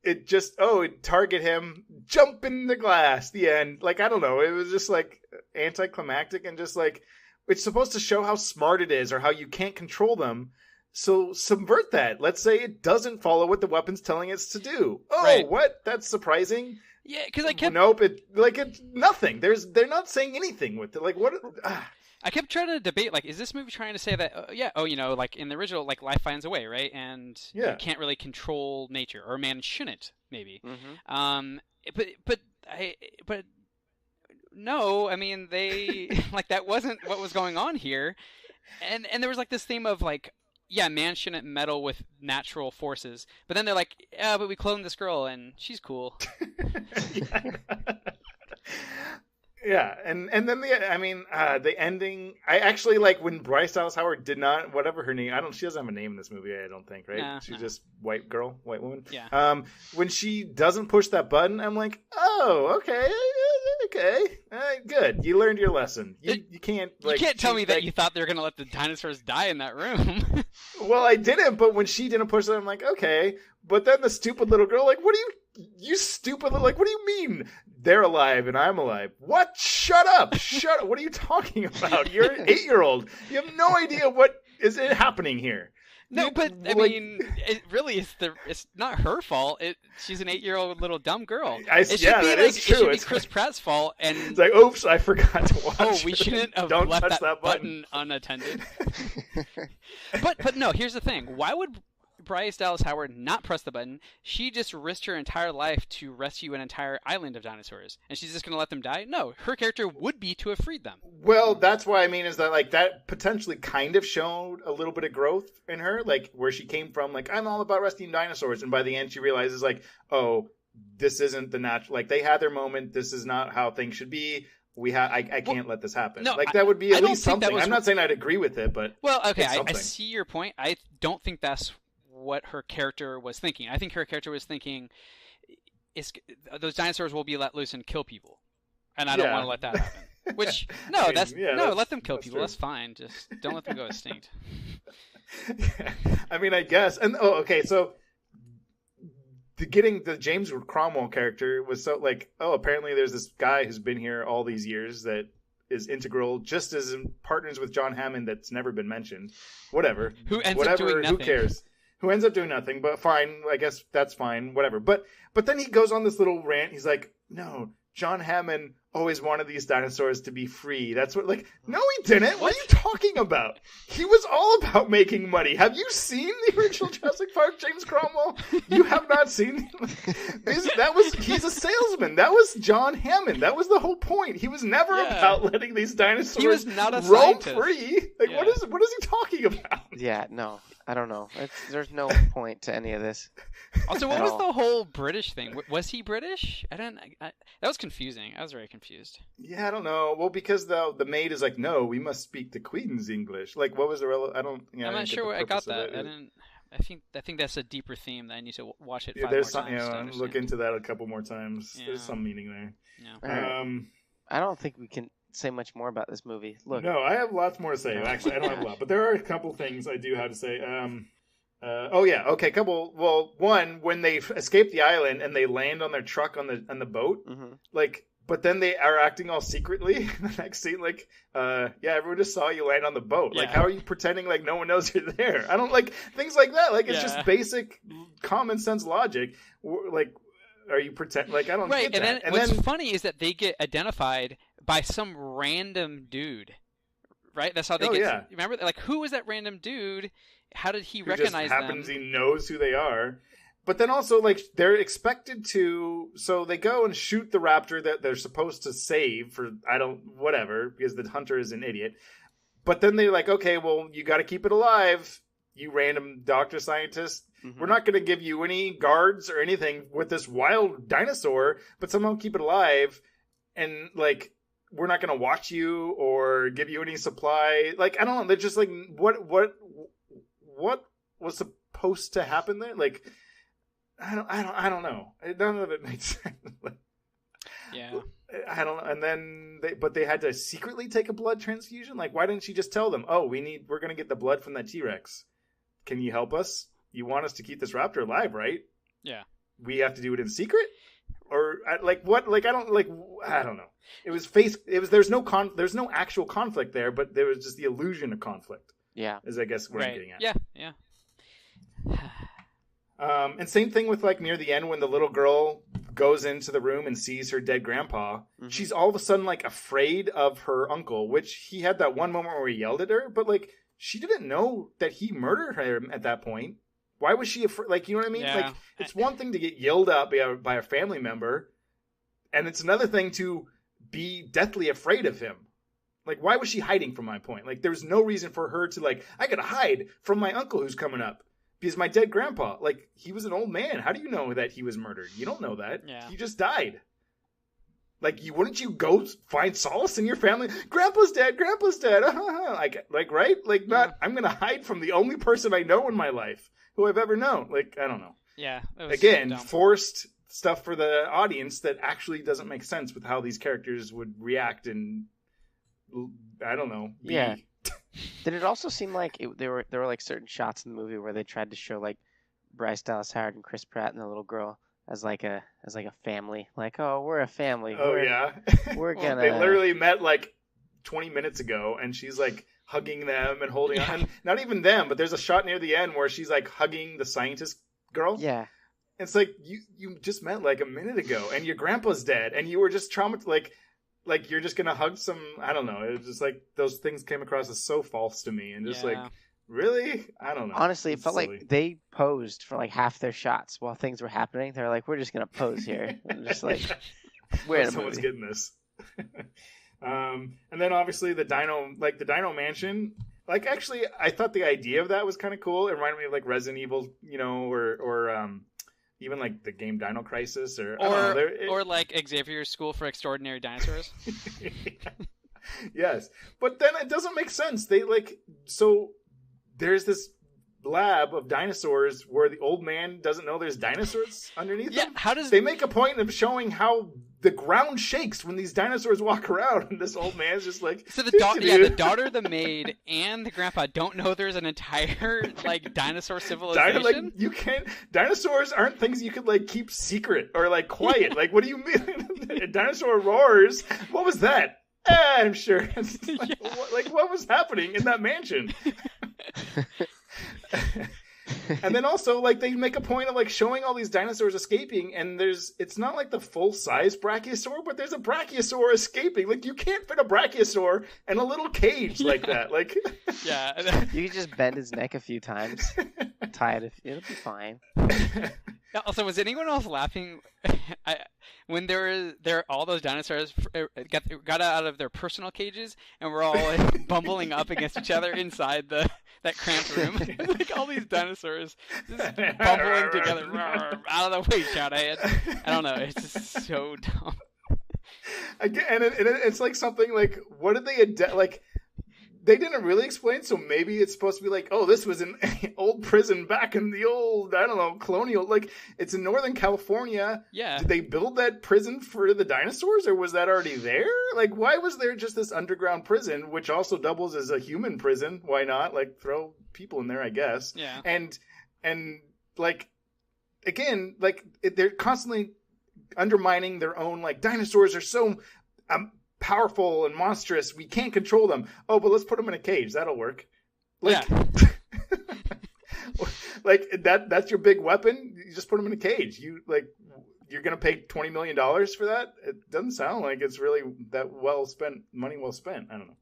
E: it just it target him, jump in the glass, the end. Like I don't know, it was just like anticlimactic and just like it's supposed to show how smart it is or how you can't control them. So subvert that. Let's say it doesn't follow what the weapon's telling it to do. Oh,
A: right.
E: What? That's surprising.
A: Yeah, because I kept
E: nope. It's nothing. They're not saying anything with it. Like what?
A: I kept trying to debate, like, is this movie trying to say that, like in the original, like life finds a way, right? And you can't really control nature, or man shouldn't, maybe.
F: Mm-hmm.
A: But no, I mean they like that wasn't what was going on here, and there was like this theme of like, yeah, man shouldn't meddle with natural forces, but then they're like, yeah, but we cloned this girl and she's cool.
E: Yeah, and then the ending. I actually like when Bryce Dallas Howard did not, whatever her name. She doesn't have a name in this movie. I don't think, right?
A: Nah,
E: She's just white woman.
A: Yeah.
E: When she doesn't push that button, I'm like, oh, okay, good. You learned your lesson. You can't. Like,
A: you can't tell me that you thought they were gonna let the dinosaurs die in that room.
E: Well, I didn't, but when she didn't push that, I'm like, okay. But then the stupid little girl, like, what do you stupid little, like, what do you mean they're alive and I'm alive? What? Shut up. What are you talking about? You're an 8-year-old. You have no idea what is happening here.
A: No, but I mean, it really is it's not her fault. She's an 8-year-old little dumb girl.
E: That is true.
A: It should be Chris Pratt's fault. And
E: it's like, oops, I forgot to watch.
A: Oh, we shouldn't have left that button unattended. But no, here's the thing. Why would Bryce Dallas Howard not press the button? She just risked her entire life to rescue an entire island of dinosaurs, and she's just going to let them die? No, her character would be to have freed them.
E: Well, that's what I mean is that like that potentially kind of showed a little bit of growth in her, like where she came from. Like, I'm all about rescuing dinosaurs, and by the end she realizes like, oh, this isn't the natural. Like, they had their moment. This is not how things should be. I can't let this happen.
A: No,
E: like that would be at least something. I'm not saying I'd agree with it, but
A: well, okay, I see your point. I don't think that's what her character was thinking. I think her character was thinking, those dinosaurs will be let loose and kill people, and I don't want to let that happen. Which let them kill people. True. That's fine. Just don't let them go extinct.
E: I mean, I guess. And so getting the James Cromwell character was so like, apparently there's this guy who's been here all these years that is integral, just as in partners with John Hammond that's never been mentioned. Whatever.
A: Who ends up doing nothing?
E: Who cares? Who ends up doing nothing, but fine. I guess that's fine. Whatever. But then he goes on this little rant. He's like, no, John Hammond always wanted these dinosaurs to be free. That's what, like, no, he didn't. What are you talking about? He was all about making money. Have you seen the original Jurassic Park, James Cromwell? You have not seen he's a salesman. That was John Hammond. That was the whole point. He was never about letting these dinosaurs
A: he was not a
E: roam
A: scientist.
E: Free. Like, what is he talking about?
F: Yeah, no. I don't know. There's no point to any of this.
A: Also, what was the whole British thing? Was he British? That was confusing. I was very confused.
E: Yeah, I don't know. Well, because the maid is like, no, we must speak the Queen's English. Like, what was the I'm
A: not sure where I got that. I think that's a deeper theme that I need to watch it 5 more times.
E: Look into that a couple more times. Yeah. There's some meaning there.
A: Yeah.
F: I don't think we can say much more about this movie. Look.
E: No, I have lots more to say. Actually, I don't have a lot, but there are a couple things I do have to say. Couple. Well, one, when they escape the island and they land on their truck on the boat, like, but then they are acting all secretly. The next scene, like, everyone just saw you land on the boat. Like, how are you pretending like no one knows you're there? I don't like things like that. Like, it's just basic common sense logic. Like, are you pretend like I don't get that.
A: And what's funny is that they get identified by some random dude, right? That's how they get. Remember, like, who was that random dude? How did he recognize them?
E: Happens he knows who they are. But then also, like, they're expected to. So they go and shoot the raptor that they're supposed to save for whatever, because the hunter is an idiot. But then they're like, okay, well, you got to keep it alive, you random doctor scientist. We're not going to give you any guards or anything with this wild dinosaur, but somehow keep it alive. And, like, we're not going to watch you or give you any supply. Like, I don't know. They're just like, what was supposed to happen there? Like, I don't know. None of it makes sense.
A: Yeah.
E: I don't know. And then they had to secretly take a blood transfusion. Like, why didn't she just tell them, "Oh, we're gonna get the blood from that T-Rex. Can you help us? You want us to keep this raptor alive, right?
A: Yeah.
E: We have to do it in secret, or like what? Like I don't know. There's no actual conflict there, but there was just the illusion of conflict.
F: Yeah.
E: Is I guess what I'm getting at.
A: Yeah.
E: And same thing with like near the end when the little girl goes into the room and sees her dead grandpa. Mm-hmm. She's all of a sudden like afraid of her uncle, which he had that one moment where he yelled at her, but like she didn't know that he murdered her at that point. Why was she afraid? Like, you know what I mean?
A: Yeah.
E: Like, it's one thing to get yelled at by a family member, and it's another thing to be deathly afraid of him. Like, why was she hiding from my point? Like, there's no reason for her to, like, I gotta hide from my uncle who's coming up. Because my dead grandpa, like, he was an old man. How do you know that he was murdered? You don't know that.
A: Yeah.
E: He just died. Like, wouldn't you go find solace in your family? Grandpa's dead. Like, right? Like, not, I'm gonna hide from the only person I know in my life who I've ever known. Like, I don't know.
A: Yeah.
E: Again, forced stuff for the audience that actually doesn't make sense with how these characters would react and, I don't know.
F: Yeah. Did it also seem like there were like certain shots in the movie where they tried to show like Bryce Dallas Howard and Chris Pratt and the little girl as like a family? Like, oh, we're a family. We're gonna.
E: They literally met like 20 minutes ago, and she's like hugging them and holding on. And not even them, but there's a shot near the end where she's like hugging the scientist girl.
F: Yeah.
E: It's like you just met like a minute ago, and your grandpa's dead, and you were just traumatized. Like you're just gonna hug some. I don't know. It was just like those things came across as so false to me, and just like, really, I don't know.
F: Honestly, it felt like they posed for like half their shots while things were happening. They're like, we're just gonna pose here, and just like, we're in a
E: someone's
F: movie.
E: getting this. And then obviously the Dino Mansion. Like, actually, I thought the idea of that was kind of cool. It reminded me of like Resident Evil, you know, or even like the game Dino Crisis, or
A: like Xavier's School for Extraordinary Dinosaurs.
E: Yes, but then it doesn't make sense. There's this lab of dinosaurs where the old man doesn't know there's dinosaurs underneath them.
A: How does
E: they make a point of showing how the ground shakes when these dinosaurs walk around, and this old man's just like,
A: so the daughter, the maid, and the grandpa don't know there's an entire like dinosaur civilization.
E: Dinosaurs aren't things you could like keep secret or like quiet. Like, what do you mean? A dinosaur roars. What was that? I'm sure. What was happening in that mansion? And then also, like, they make a point of like showing all these dinosaurs escaping, and it's not like the full size brachiosaur, but there's a brachiosaur escaping. Like, you can't fit a brachiosaur in a little cage like that. Like,
F: you can just bend his neck a few times, tie it. It'll be fine.
A: Also, was anyone else laughing when all those dinosaurs got out of their personal cages and were all like, bumbling up against each other inside that cramped room? Like all these dinosaurs just bumbling together. Out of the way, Shouthead. I don't know. It's just so dumb.
E: Again, and it's like something like, what did they like? They didn't really explain, so maybe it's supposed to be like, oh, this was an old prison back in the old, I don't know, colonial. Like, it's in Northern California.
A: Yeah.
E: Did they build that prison for the dinosaurs, or was that already there? Like, why was there just this underground prison, which also doubles as a human prison? Why not? Like, throw people in there, I guess.
A: Yeah.
E: And like, again, like, they're constantly undermining their own, like, dinosaurs are so powerful and monstrous, we can't control them. Oh, but let's put them in a cage. That'll work. Like, like that's your big weapon. You just put them in a cage. You're gonna pay $20 million for that? It doesn't sound like it's really that money well spent. I don't know.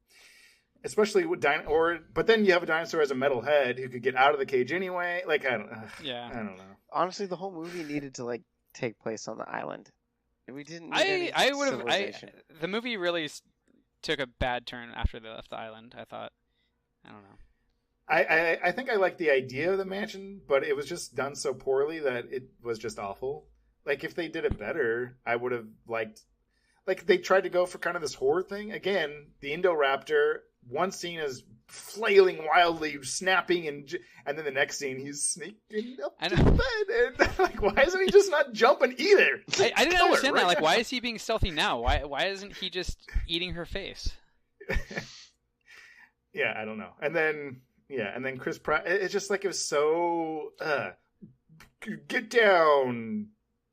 E: Especially with but then you have a dinosaur as a metal head who could get out of the cage anyway. Like, I don't know.
F: Honestly, the whole movie needed to like take place on the island. We didn't.
A: The movie really took a bad turn after they left the island. I thought. I don't know.
E: I think I liked the idea of the mansion, but it was just done so poorly that it was just awful. Like, if they did it better, I would have liked. Like, they tried to go for kind of this horror thing again. The Indoraptor, one scene is flailing wildly, snapping, and then the next scene he's sneaking up
A: I
E: to
A: know.
E: the bed, and like, why isn't he just not jumping either?
A: I didn't
E: Kill her
A: understand that.
E: right
A: Like,
E: now.
A: why is he being stealthy now? Why isn't he just eating her face?
E: Yeah, I don't know. And then Chris Pratt. It's just like it was so. Get down.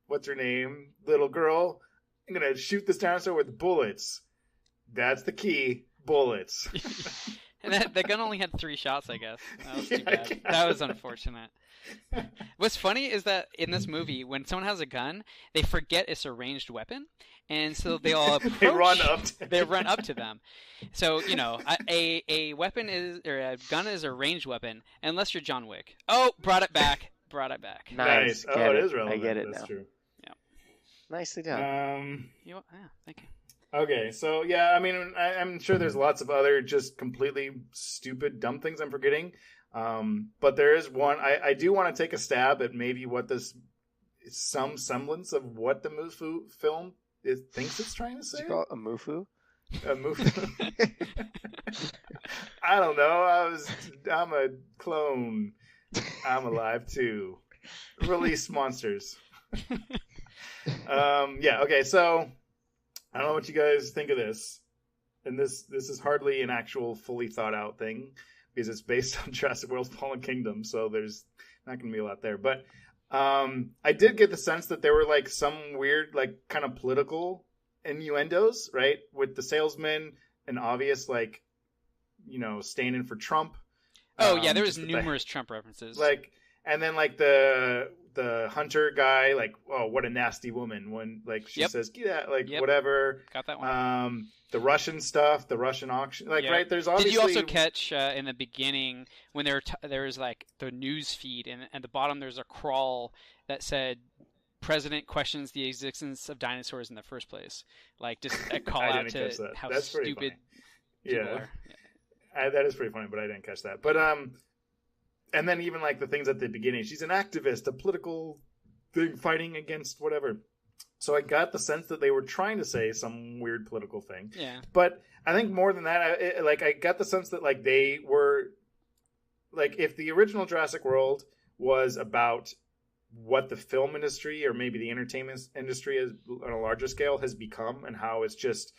E: What's her name? Little girl. I'm gonna shoot this dinosaur with bullets. That's the key. Bullets.
A: And that gun only had 3 shots, I guess. That was too
E: Yeah, I
A: bad.
E: guess.
A: That was unfortunate. What's funny is that in this movie, when someone has a gun, they forget it's a ranged weapon, and so they all approach.
E: They run up.
A: They run up to them. So a weapon is, or a gun is a ranged weapon, unless you're John Wick. Oh, brought it back.
E: Nice. Oh,
F: Get
E: it is relevant.
F: I get it
E: That's
F: now.
E: true.
F: Nicely done.
A: Yeah, thank you.
E: Okay, so yeah, I mean, I'm sure there's lots of other just completely stupid, dumb things I'm forgetting. But there is one. I do want to take a stab at maybe what this, some semblance of what the Mufu film thinks it's trying to say.
F: Did you call it a Mufu?
E: A Mufu. I don't know. I'm a clone. I'm alive too. Release monsters. Yeah. Okay. So I don't know what you guys think of this, and this is hardly an actual fully thought out thing because it's based on Jurassic World: Fallen Kingdom, so there's not going to be a lot there. But I did get the sense that there were like some weird, like kind of political innuendos, right, with the salesman and obvious like, standing for Trump.
A: Oh yeah, there was
E: just
A: numerous Trump references.
E: like, and then like the hunter guy, like, oh, what a nasty woman, when like she
A: Yep.
E: says, get out, like,
A: Yep.
E: whatever.
A: Got that one.
E: The Russian stuff, the Russian auction, like,
A: Yeah.
E: right? There's obviously.
A: Did you also catch in the beginning when there was like the news feed, and at the bottom there's a crawl that said "President questions the existence of dinosaurs in the first place," like just a call
E: I
A: out
E: didn't
A: to
E: catch that.
A: how
E: That's pretty
A: stupid
E: funny.
A: people
E: Yeah,
A: are.
E: that is pretty funny, but I didn't catch that. But and then even like the things at the beginning, she's an activist, a political thing fighting against whatever. So I got the sense that they were trying to say some weird political thing.
A: Yeah.
E: But I think more than that, I got the sense that like they were, like, if the original Jurassic World was about what the film industry or maybe the entertainment industry is on a larger scale has become, and how it's just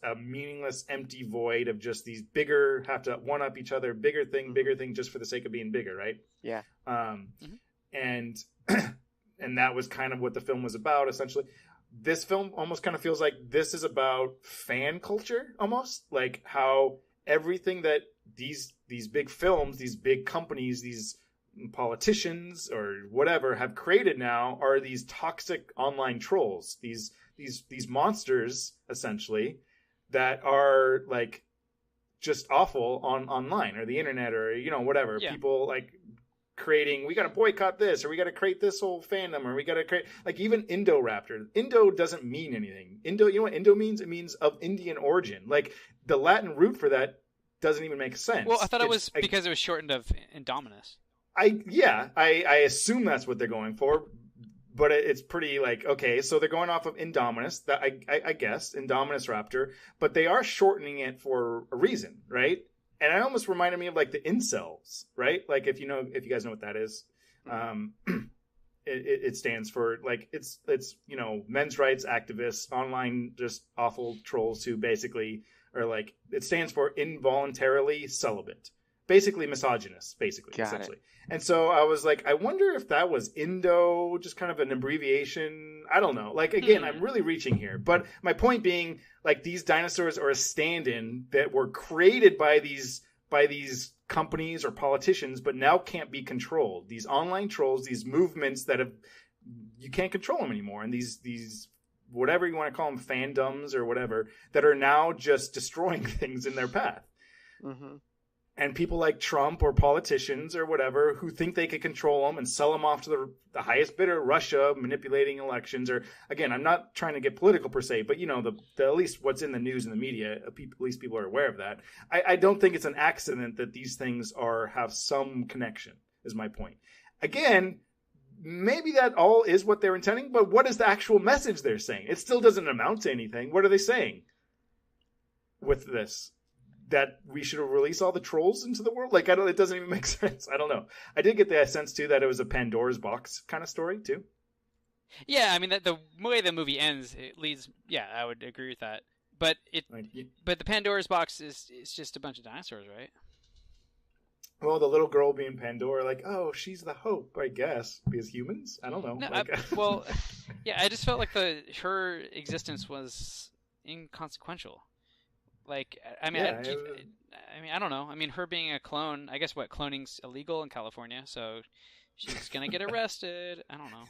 E: a meaningless, empty void of just these bigger, have to one up each other, bigger thing just for the sake of being bigger, right?
F: Yeah.
E: And and that was kind of what the film was about, essentially. This film almost kind of feels like this is about fan culture, almost like how everything that these big films, these big companies, these politicians or whatever have created now are these toxic online trolls, these monsters essentially that are like just awful online or the internet or whatever.
A: Yeah.
E: People like creating, we got to boycott this, or we got to create this whole fandom, or we got to create, like, even Indo-Raptor. Indo doesn't mean anything. Indo, you know what Indo means? It means of Indian origin. Like, the Latin root for that doesn't even make sense.
A: Well, I thought it was because it was shortened of Indominus.
E: I assume that's what they're going for, but it's pretty like, okay, so they're going off of Indominus, that I guess, Indominus Raptor, but they are shortening it for a reason, right? And it almost reminded me of like the incels, right? Like, if you guys know what that is, it stands for, like, it's men's rights activists, online just awful trolls who basically are like, it stands for involuntarily celibate, basically misogynist, essentially. And so I was like, I wonder if that was Indo, just kind of an abbreviation. I don't know. Like, again, I'm really reaching here. But my point being, like, these dinosaurs are a stand-in that were created by these companies or politicians, but now can't be controlled. These online trolls, these movements that you can't control them anymore. And these whatever you want to call them, fandoms or whatever, that are now just destroying things in their path.
F: Mm-hmm.
E: And people like Trump or politicians or whatever who think they can control them and sell them off to the highest bidder, Russia, manipulating elections. Or, again, I'm not trying to get political per se, but, the at least what's in the news and the media, at least people are aware of that. I don't think it's an accident that these things have some connection, is my point. Again, maybe that all is what they're intending, but what is the actual message they're saying? It still doesn't amount to anything. What are they saying with this? that we should release all the trolls into the world. Like, it doesn't even make sense. I don't know. I did get the sense too that it was a Pandora's box kind of story too.
A: Yeah, I mean, the way the movie ends, it leads. Yeah, I would agree with that. But but the Pandora's box is just a bunch of dinosaurs, right?
E: Well, the little girl being Pandora, like, oh, she's the hope, I guess, because humans. I don't know.
A: No,
E: like,
A: yeah, I just felt like her existence was inconsequential. Like, I mean,
E: Yeah,
A: I don't know. I mean, her being a clone, I guess cloning's illegal in California, so she's gonna get arrested. I don't know.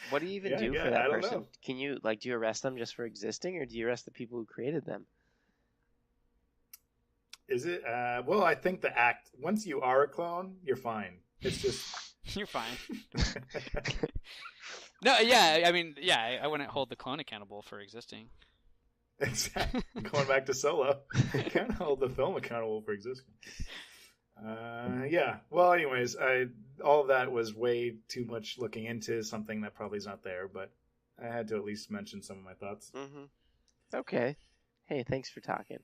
F: What do you even do for that person? Know. Can you do you arrest them just for existing, or do you arrest the people who created them?
E: Is it? Well, I think the act. Once you are a clone, you're fine. It's just
A: you're fine. No, yeah, I mean, yeah, I wouldn't hold the clone accountable for existing.
E: Exactly. Going back to Solo, can't hold the film accountable for existing. Yeah. Well, anyways, all of that was way too much looking into something that probably is not there, but I had to at least mention some of my thoughts.
F: Mm-hmm. Okay. Hey, thanks for talking.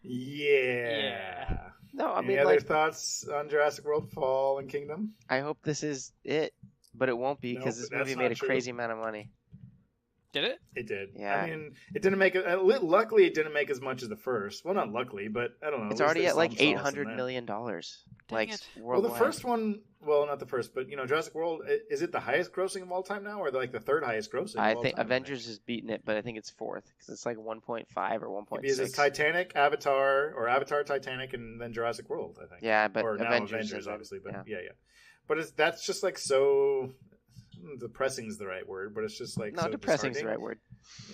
E: Yeah.
F: No, I mean,
E: any other thoughts on Jurassic World: Fallen Kingdom?
F: I hope this is it, but it won't be because this movie made a crazy amount of money.
A: Did it?
E: It did.
F: Yeah.
E: I mean, it didn't make it. Luckily, it didn't make as much as the first. Well, not luckily, but I don't know.
F: It's already at like $800 million. Like worldwide.
E: Well, the first one. Well, not the first, but Jurassic World. Is it the highest grossing of all time now, or like the third highest grossing?
F: I think Avengers has beaten it, but I think it's fourth because it's like 1.5 or 1.6.
E: Is it Titanic, Avatar, or Avatar, Titanic, and then Jurassic World? I think.
F: Yeah, but
E: or
F: Avengers,
E: now Avengers, obviously, but
F: yeah.
E: But that's just like so. Depressing is the right word, but it's just like
F: no,
E: so
F: depressing is the right word.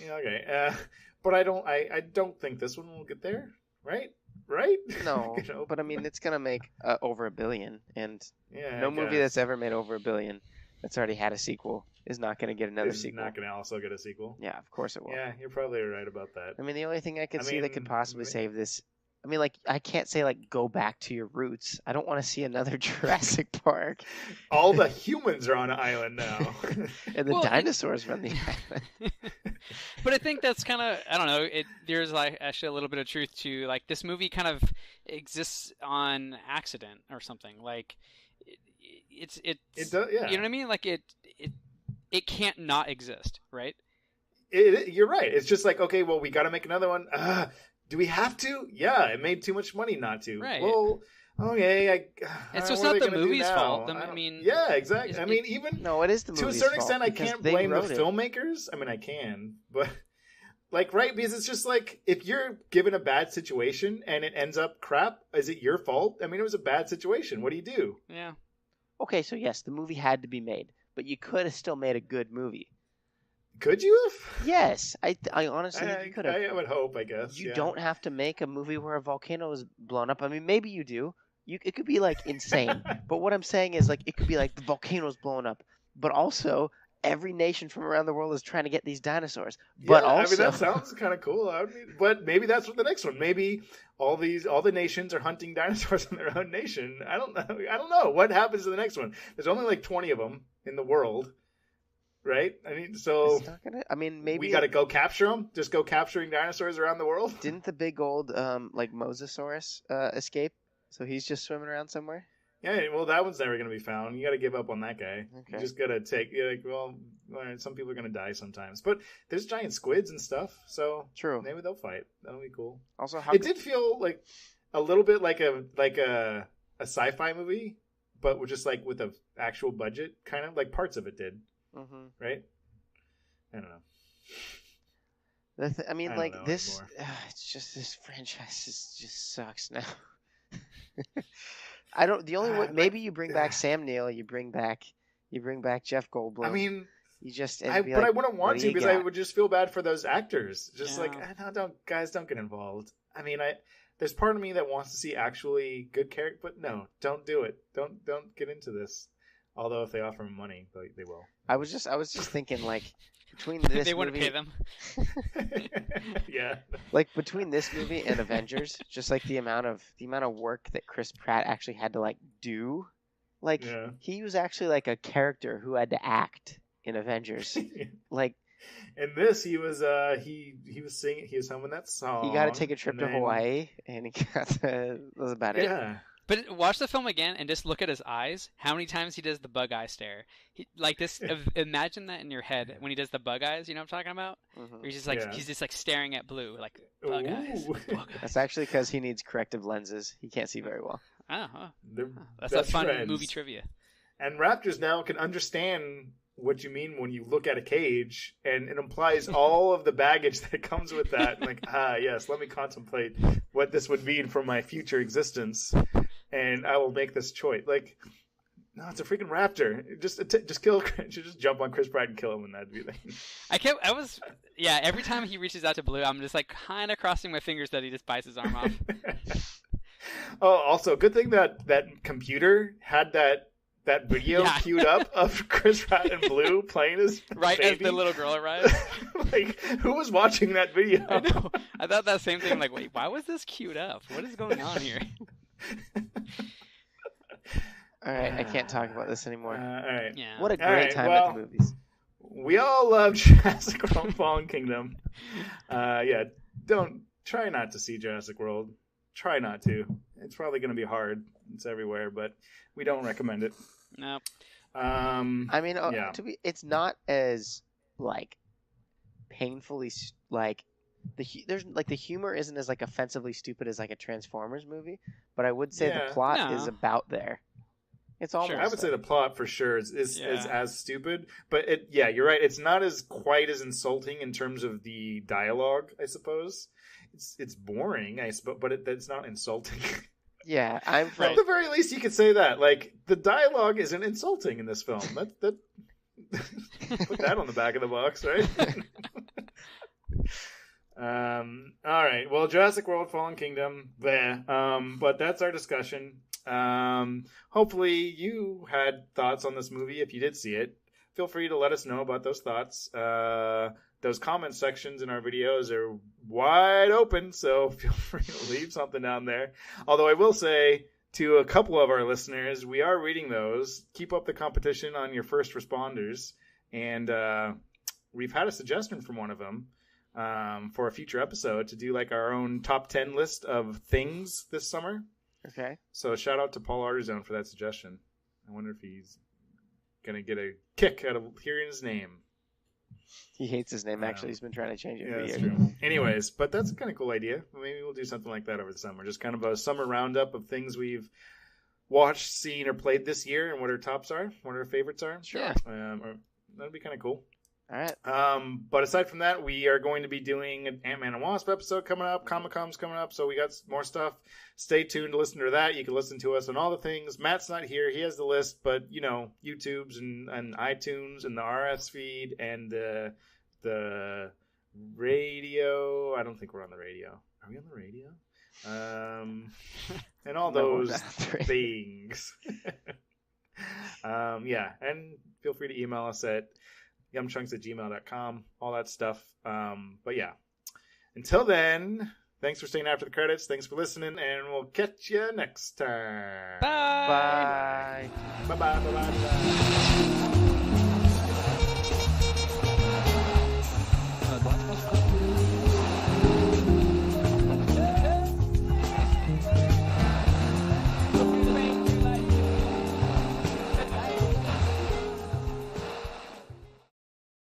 E: Yeah, okay. But I don't think this one will get there, right?
F: No, but I mean, it's gonna make over $1 billion, and no movie that's ever made over $1 billion that's already had a sequel is not gonna get another sequel.
E: Not gonna also get a sequel.
F: Yeah, of course it will.
E: Yeah, you're probably right about that.
F: I mean, the only thing I could see that could possibly save this. I mean, like, I can't say, like, go back to your roots. I don't want to see another Jurassic Park.
E: All the humans are on an island now.
F: And the dinosaurs run the island.
A: But I think that's kind of, I don't know, there's, like, actually a little bit of truth to, like, this movie kind of exists on accident or something. Like, it does, yeah. You know what I mean? Like, it can't not exist, right?
E: You're right. It's just like, okay, well, we got to make another one. Do we have to? Yeah, it made too much money not to.
A: Right.
E: Well, okay.
A: And so it's not the movie's fault. I mean,
E: yeah, exactly. I mean, even
F: no, it is the movie's fault.
E: To a certain extent, I can't blame the filmmakers. I mean, I can, but like, right? Because it's just like if you're given a bad situation and it ends up crap, is it your fault? I mean, it was a bad situation. What do you do?
A: Yeah.
F: Okay, so yes, the movie had to be made, but you could have still made a good movie. Could
E: you have?
F: Yes, I honestly think you could have.
E: I would hope, I guess.
F: You don't have to make a movie where a volcano is blown up. I mean, maybe you do. It could be like insane. But what I'm saying is, like, it could be like the volcano's blown up, but also every nation from around the world is trying to get these dinosaurs. But also,
E: I mean, that sounds kind of cool. But maybe that's what the next one. Maybe all the nations are hunting dinosaurs in their own nation. I don't know. What happens to the next one? There's only like 20 of them in the world. Right? I mean, so
F: maybe
E: we got to go capture them. Just go capturing dinosaurs around the world.
F: Didn't the big old like Mosasaurus escape? So he's just swimming around somewhere.
E: Yeah, well, that one's never going to be found. You got to give up on that guy. Okay. You just got to take. Some people are going to die sometimes, but there's giant squids and stuff. So
F: true.
E: Maybe they'll fight. That'll be cool.
F: Also,
E: it did feel like a little bit like a sci-fi movie, but with just like with an actual budget, kind of like parts of it did. Mm-hmm. Right? I don't know.
F: This. It's just this franchise just sucks now. I don't. The only way maybe you bring back Sam Neill, you bring back Jeff Goldblum.
E: I mean,
F: you just.
E: I wouldn't want to because I would just feel bad for those actors. Just don't get involved. I mean, there's part of me that wants to see actually good character, but no, don't do it. Don't get into this. Although if they offer them money, they will.
F: I was just thinking, like, between this
A: they wouldn't pay them.
E: Yeah.
F: Like between this movie and Avengers, just like the amount of work that Chris Pratt actually had to like do, like he was actually like a character who had to act in Avengers. Like
E: In this, he was singing, he was humming that song.
F: He got to take a trip
E: and
F: to
E: then-
F: Hawaii, and he got to, that was about it.
E: Yeah.
A: But watch the film again and just look at his eyes. How many times he does the bug eye stare? Like this. Imagine that in your head when he does the bug eyes. You know what I'm talking about?
F: Mhm.
A: Where he's just like
E: Yeah.
A: he's just like staring at blue, like bug eyes.
E: Ooh.
A: Bug eyes.
F: That's actually because he needs corrective lenses. He can't see very well.
A: Oh,
E: They're
A: that's a
E: best
A: fun
E: friends.
A: movie trivia.
E: And raptors now can understand what you mean when you look at a cage, and it implies all of the baggage that comes with that. Like, yes, let me contemplate what this would mean for my future existence, and I will make this choice. Like, no, it's a freaking raptor. Just kill. Just jump on Chris Pratt and kill him, and that'd be like.
A: Every time he reaches out to Blue, I'm just like kind of crossing my fingers that he just bites his arm off.
E: Oh, also, good thing that computer had that video
A: Yeah.
E: queued up of Chris Pratt and Blue playing his
A: Right
E: baby.
A: as the little girl arrives.
E: Like, who was watching that video?
A: I know. I thought that same thing. I'm like, wait, why was this queued up? What is going on here?
F: All right, I can't talk about this
E: all
F: anymore.
E: right.
A: Yeah.
F: What a
E: All
F: great
E: right,
F: time
E: well-
F: at the movies.
E: We all love Jurassic World Fallen Kingdom. Don't try not to see Jurassic World. Try not to. It's probably going to be hard. It's everywhere, but we don't recommend it.
A: No.
F: I mean,
E: yeah.
F: it's not as like painfully like the humor isn't as like offensively stupid as like a Transformers movie, but I would say
E: Yeah.
F: the plot
A: No.
F: is about there. It's almost.
E: I would say the plot for sure is
A: Yeah.
E: as stupid, but you're right. It's not as quite as insulting in terms of the dialogue, I suppose. It's boring, I suppose, but it's not insulting.
F: Yeah, I'm from.
E: At the very least, you could say that. Like, the dialogue isn't insulting in this film. That put that on the back of the box, right? All right. Well, Jurassic World: Fallen Kingdom, but that's our discussion. Hopefully, you had thoughts on this movie. If you did see it, feel free to let us know about those thoughts. Those comment sections in our videos are wide open, so feel free to leave something down there. Although I will say to a couple of our listeners, we are reading those. Keep up the competition on your first responders. And we've had a suggestion from one of them for a future episode to do like our own top 10 list of things this summer.
F: Okay.
E: So shout out to Paul Arterzone for that suggestion. I wonder if he's going to get a kick out of hearing his name.
F: He hates his name. Actually, he's been trying to change it
E: Yeah,
F: for
E: that's
F: years.
E: true. Anyways, but that's a kind of cool idea. Maybe we'll do something like that over the summer. Just kind of a summer roundup of things we've watched, seen, or played this year, and what our tops are, what our favorites are.
F: Sure.
E: That'd be kind of cool.
F: All right.
E: But aside from that, we are going to be doing an Ant-Man and Wasp episode coming up. Comic-Con's coming up, so we got more stuff. Stay tuned to listen to that. You can listen to us on all the things. Matt's not here. He has the list, but, YouTube's and iTunes and the RS feed and the radio. I don't think we're on the radio. Are we on the radio? And all
F: No,
E: those
F: that's right.
E: things. And feel free to email us at yumchunks@gmail.com, all that stuff. But yeah, until then, thanks for staying after the credits. Thanks for listening, and we'll catch you next time.
A: Bye.
F: Bye.
E: Bye-bye. Bye-bye. Bye-bye.